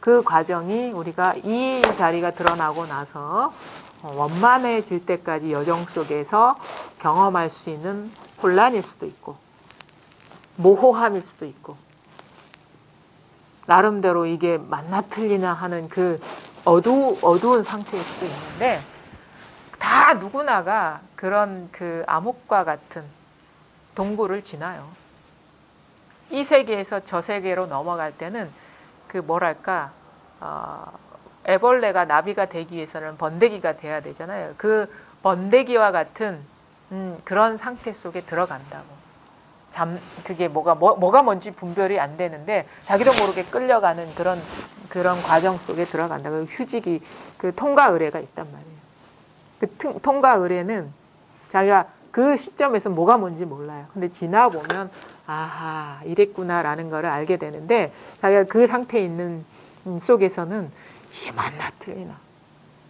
그 과정이 우리가 이 자리가 드러나고 나서 원만해질 때까지 여정 속에서 경험할 수 있는 혼란일 수도 있고 모호함일 수도 있고 나름대로 이게 맞나 틀리나 하는 그 어두운 상태일 수도 있는데 다 누구나가 그런 그 암흑과 같은 동굴을 지나요. 이 세계에서 저 세계로 넘어갈 때는 그 뭐랄까 애벌레가 나비가 되기 위해서는 번데기가 돼야 되잖아요. 그 번데기와 같은 그런 상태 속에 들어간다고. 그게 뭐가 뭔지 분별이 안 되는데 자기도 모르게 끌려가는 그런 과정 속에 들어간다. 그 휴직이 그 통과 의례가 있단 말이에요. 그 통과 의례는 자기가 그 시점에서 뭐가 뭔지 몰라요. 근데 지나 보면 아하 이랬구나라는 거를 알게 되는데 자기가 그 상태에 있는 속에서는 이게 맞나 틀리나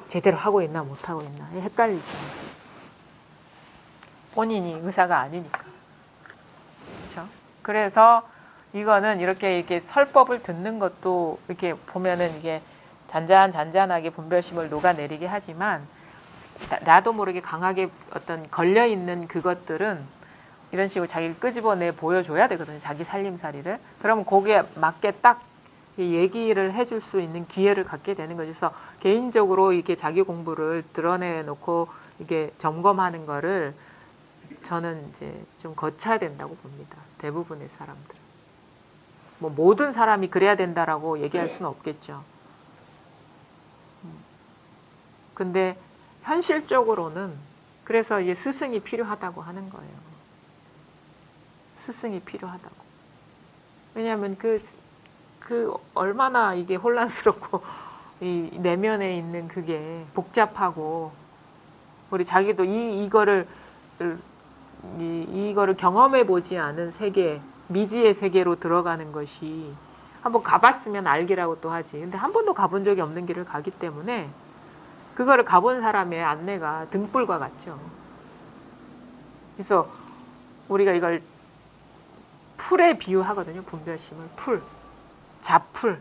제대로 하고 있나 못하고 있나 헷갈리죠. 본인이 의사가 아니니까. 그렇죠? 그래서 이거는 이렇게 설법을 듣는 것도 이렇게 보면은 이게 잔잔하게 분별심을 녹아내리게 하지만 나도 모르게 강하게 어떤 걸려있는 그것들은 이런 식으로 자기를 끄집어내 보여줘야 되거든요. 자기 살림살이를. 그러면 거기에 맞게 딱 얘기를 해줄 수 있는 기회를 갖게 되는 거죠. 그래서 개인적으로 이렇게 자기 공부를 드러내놓고 이게 점검하는 거를 저는 이제 좀 거쳐야 된다고 봅니다. 대부분의 사람들. 뭐 모든 사람이 그래야 된다라고 얘기할 수는 없겠죠. 근데 현실적으로는 그래서 이제 스승이 필요하다고 하는 거예요. 스승이 필요하다고. 왜냐하면 그 얼마나 이게 혼란스럽고 이 내면에 있는 그게 복잡하고 우리 자기도 이거를 경험해 보지 않은 세계, 미지의 세계로 들어가는 것이 한번 가봤으면 알기라고 또 하지. 근데 한 번도 가본 적이 없는 길을 가기 때문에 그거를 가본 사람의 안내가 등불과 같죠. 그래서 우리가 이걸 풀에 비유하거든요. 분별심을 풀, 잡풀.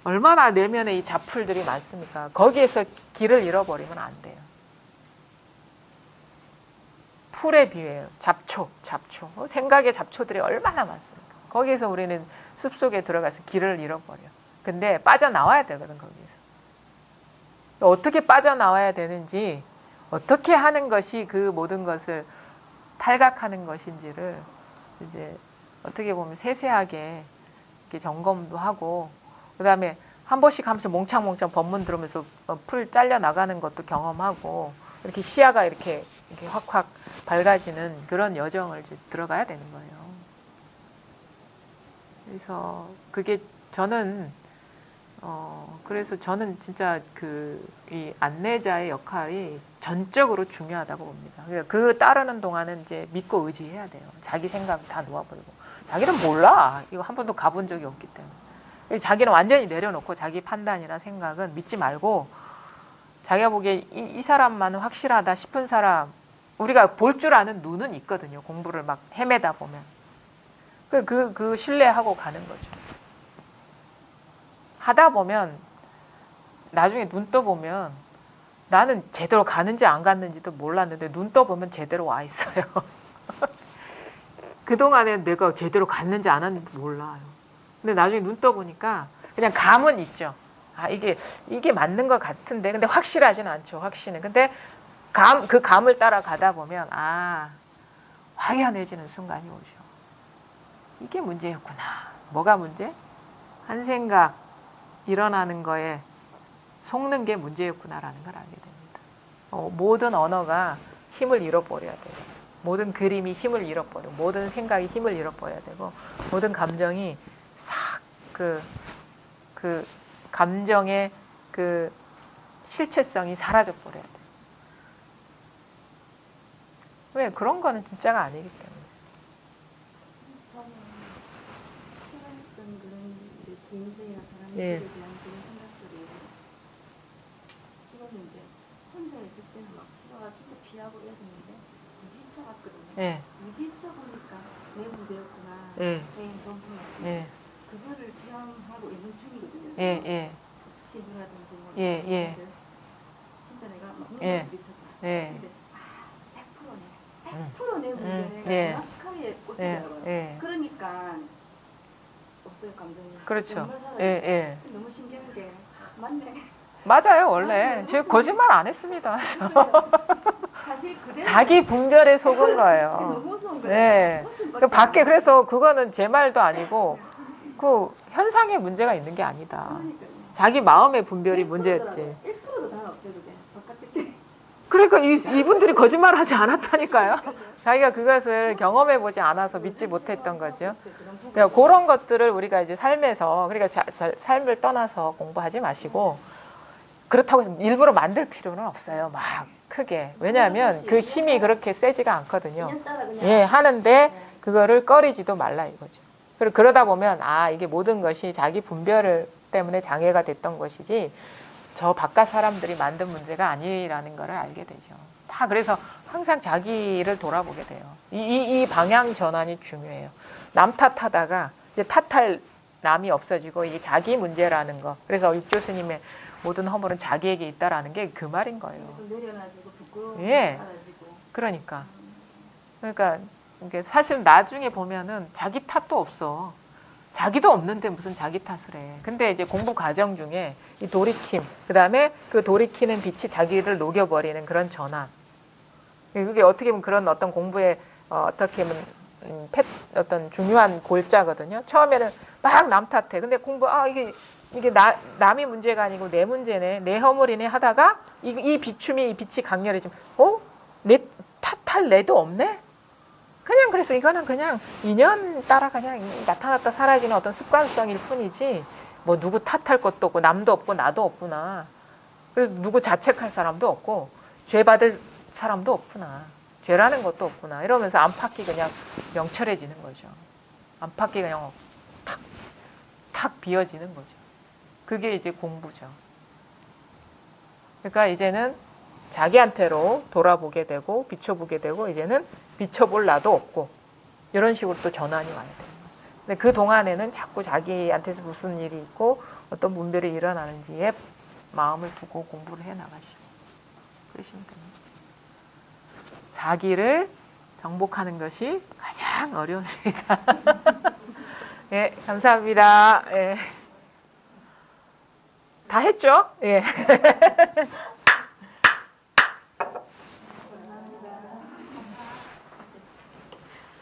얼마나 내면에 이 잡풀들이 많습니까? 거기에서 길을 잃어버리면 안 돼요. 풀에 비유해요. 잡초. 생각의 잡초들이 얼마나 많습니까? 거기에서 우리는 숲속에 들어가서 길을 잃어버려. 근데 빠져나와야 되거든, 거기에서. 어떻게 빠져나와야 되는지, 어떻게 하는 것이 그 모든 것을 탈각하는 것인지를 이제 어떻게 보면 세세하게 이렇게 점검도 하고, 그 다음에 한 번씩 하면서 몽창몽창 법문 들으면서 풀 잘려 나가는 것도 경험하고, 이렇게 시야가 이렇게 확확 밝아지는 그런 여정을 이제 들어가야 되는 거예요. 그래서 그게 저는 그래서 저는 진짜 이 안내자의 역할이 전적으로 중요하다고 봅니다. 그 따르는 동안은 이제 믿고 의지해야 돼요. 자기 생각 다 놓아버리고. 자기는 몰라. 이거 한 번도 가본 적이 없기 때문에. 자기는 완전히 내려놓고 자기 판단이나 생각은 믿지 말고 자기가 보기에 이 사람만은 확실하다 싶은 사람, 우리가 볼 줄 아는 눈은 있거든요. 공부를 막 헤매다 보면. 그 신뢰하고 가는 거죠. 하다 보면 나중에 눈 떠보면 나는 제대로 가는지 안 갔는지도 몰랐는데 눈 떠보면 제대로 와 있어요. 그동안에 내가 제대로 갔는지 안 왔는지 몰라요. 근데 나중에 눈 떠보니까 그냥 감은 있죠. 아, 이게 맞는 것 같은데. 근데 확실하진 않죠. 확신은. 근데 그 감을 따라가다 보면, 확연해지는 순간이 오죠. 이게 문제였구나. 뭐가 문제? 한 생각 일어나는 거에 속는 게 문제였구나라는 걸 알게 됩니다. 모든 언어가 힘을 잃어버려야 돼요. 모든 그림이 힘을 잃어버리고, 모든 생각이 힘을 잃어버려야 되고, 모든 감정이 싹 그 감정의 그 실체성이 사라져 버려야 돼요. 왜? 그런 거는 진짜가 아니기 때문에. 저는 시간했던 그런 지인들이나 사람들에 예. 대한 그런 생각들이 지금은 이제 혼자 있을 때는 막 치료가 진짜 피하고 이랬는데 무지쳐봤거든요. 예. 무지쳐 보니까 내 문제였구나. 예. 내 정신이었구나. 예. 그거를 체험하고 있는 중이거든요. 예. 예. 친구라든지 뭐 예. 예. 친구들. 진짜 내가 막 예. 부딪혔다. 예. 근데 100%내 문제가 예. 정확하게 예. 꽂히더라고요. 예. 그러니까 없어요, 감정이. 그렇죠. 정말 사라져요. 예. 예. 너무 신기한 게 맞네. 맞아요. 원래 제가 거짓말 안 했습니다. 사실 그대로 자기 분별에 속은 거예요. 너무 무서운 거예요. 네. 그 밖에 그래서 그거는 제 말도 아니고 그 현상에 문제가 있는 게 아니다. 그러니까요. 자기 마음의 분별이 문제였지. 1%도 다 없어요, 그게. 바깥에. 그러니까 이분들이 거짓말하지 않았다니까요. 자기가 그것을 경험해 보지 않아서 믿지 못했던 거죠. 그러니까 그런 것들을 우리가 이제 삶에서 그러니까 삶을 떠나서 공부하지 마시고 그렇다고 해서 일부러 만들 필요는 없어요. 막 크게. 왜냐하면 그 힘이 그렇게 세지가 않거든요. 그냥 따라 그냥. 예, 하는데 그거를 꺼리지도 말라 이거죠. 그리고 그러다 보면 이게 모든 것이 자기 분별 때문에 장애가 됐던 것이지 저 바깥 사람들이 만든 문제가 아니라는 걸 알게 되죠. 다 그래서 항상 자기를 돌아보게 돼요. 이 방향 전환이 중요해요. 남 탓하다가 이제 탓할 남이 없어지고 이게 자기 문제라는 거. 그래서 육조 스님의 모든 허물은 자기에게 있다라는 게 그 말인 거예요. 좀 내려놔지고 부끄러운 예. 사라지고. 그러니까 이게 사실 나중에 보면은 자기 탓도 없어. 자기도 없는데 무슨 자기 탓을 해. 근데 이제 공부 과정 중에 이 돌이킴, 그 다음에 그 돌이키는 빛이 자기를 녹여버리는 그런 전환. 그게 어떻게 보면 그런 어떤 공부의 어떻게 보면 어떤 중요한 골자거든요. 처음에는 막 남 탓해. 근데 이게 남이 문제가 아니고 내 문제네, 내 허물이네 하다가 이 빛이 강렬해지면 내 탓할 내도 없네? 그래서 이거는 그냥 인연 따라 그냥 나타났다 사라지는 어떤 습관성일 뿐이지 뭐 누구 탓할 것도 없고 남도 없고 나도 없구나. 그래서 누구 자책할 사람도 없고 죄 받을 사람도 없구나. 죄라는 것도 없구나. 이러면서 안팎이 그냥 명철해지는 거죠. 안팎이 그냥 탁 비어지는 거죠. 그게 이제 공부죠. 그러니까 이제는 자기한테로 돌아보게 되고 비춰보게 되고 이제는 비춰볼 나도 없고 이런 식으로 또 전환이 와야 돼요. 근데 그 동안에는 자꾸 자기한테서 무슨 일이 있고 어떤 분별이 일어나는지에 마음을 두고 공부를 해 나가시죠. 그러시면 됩니다. 자기를 정복하는 것이 가장 어려운 일이다. 예, 감사합니다. 예. 다 했죠? 예.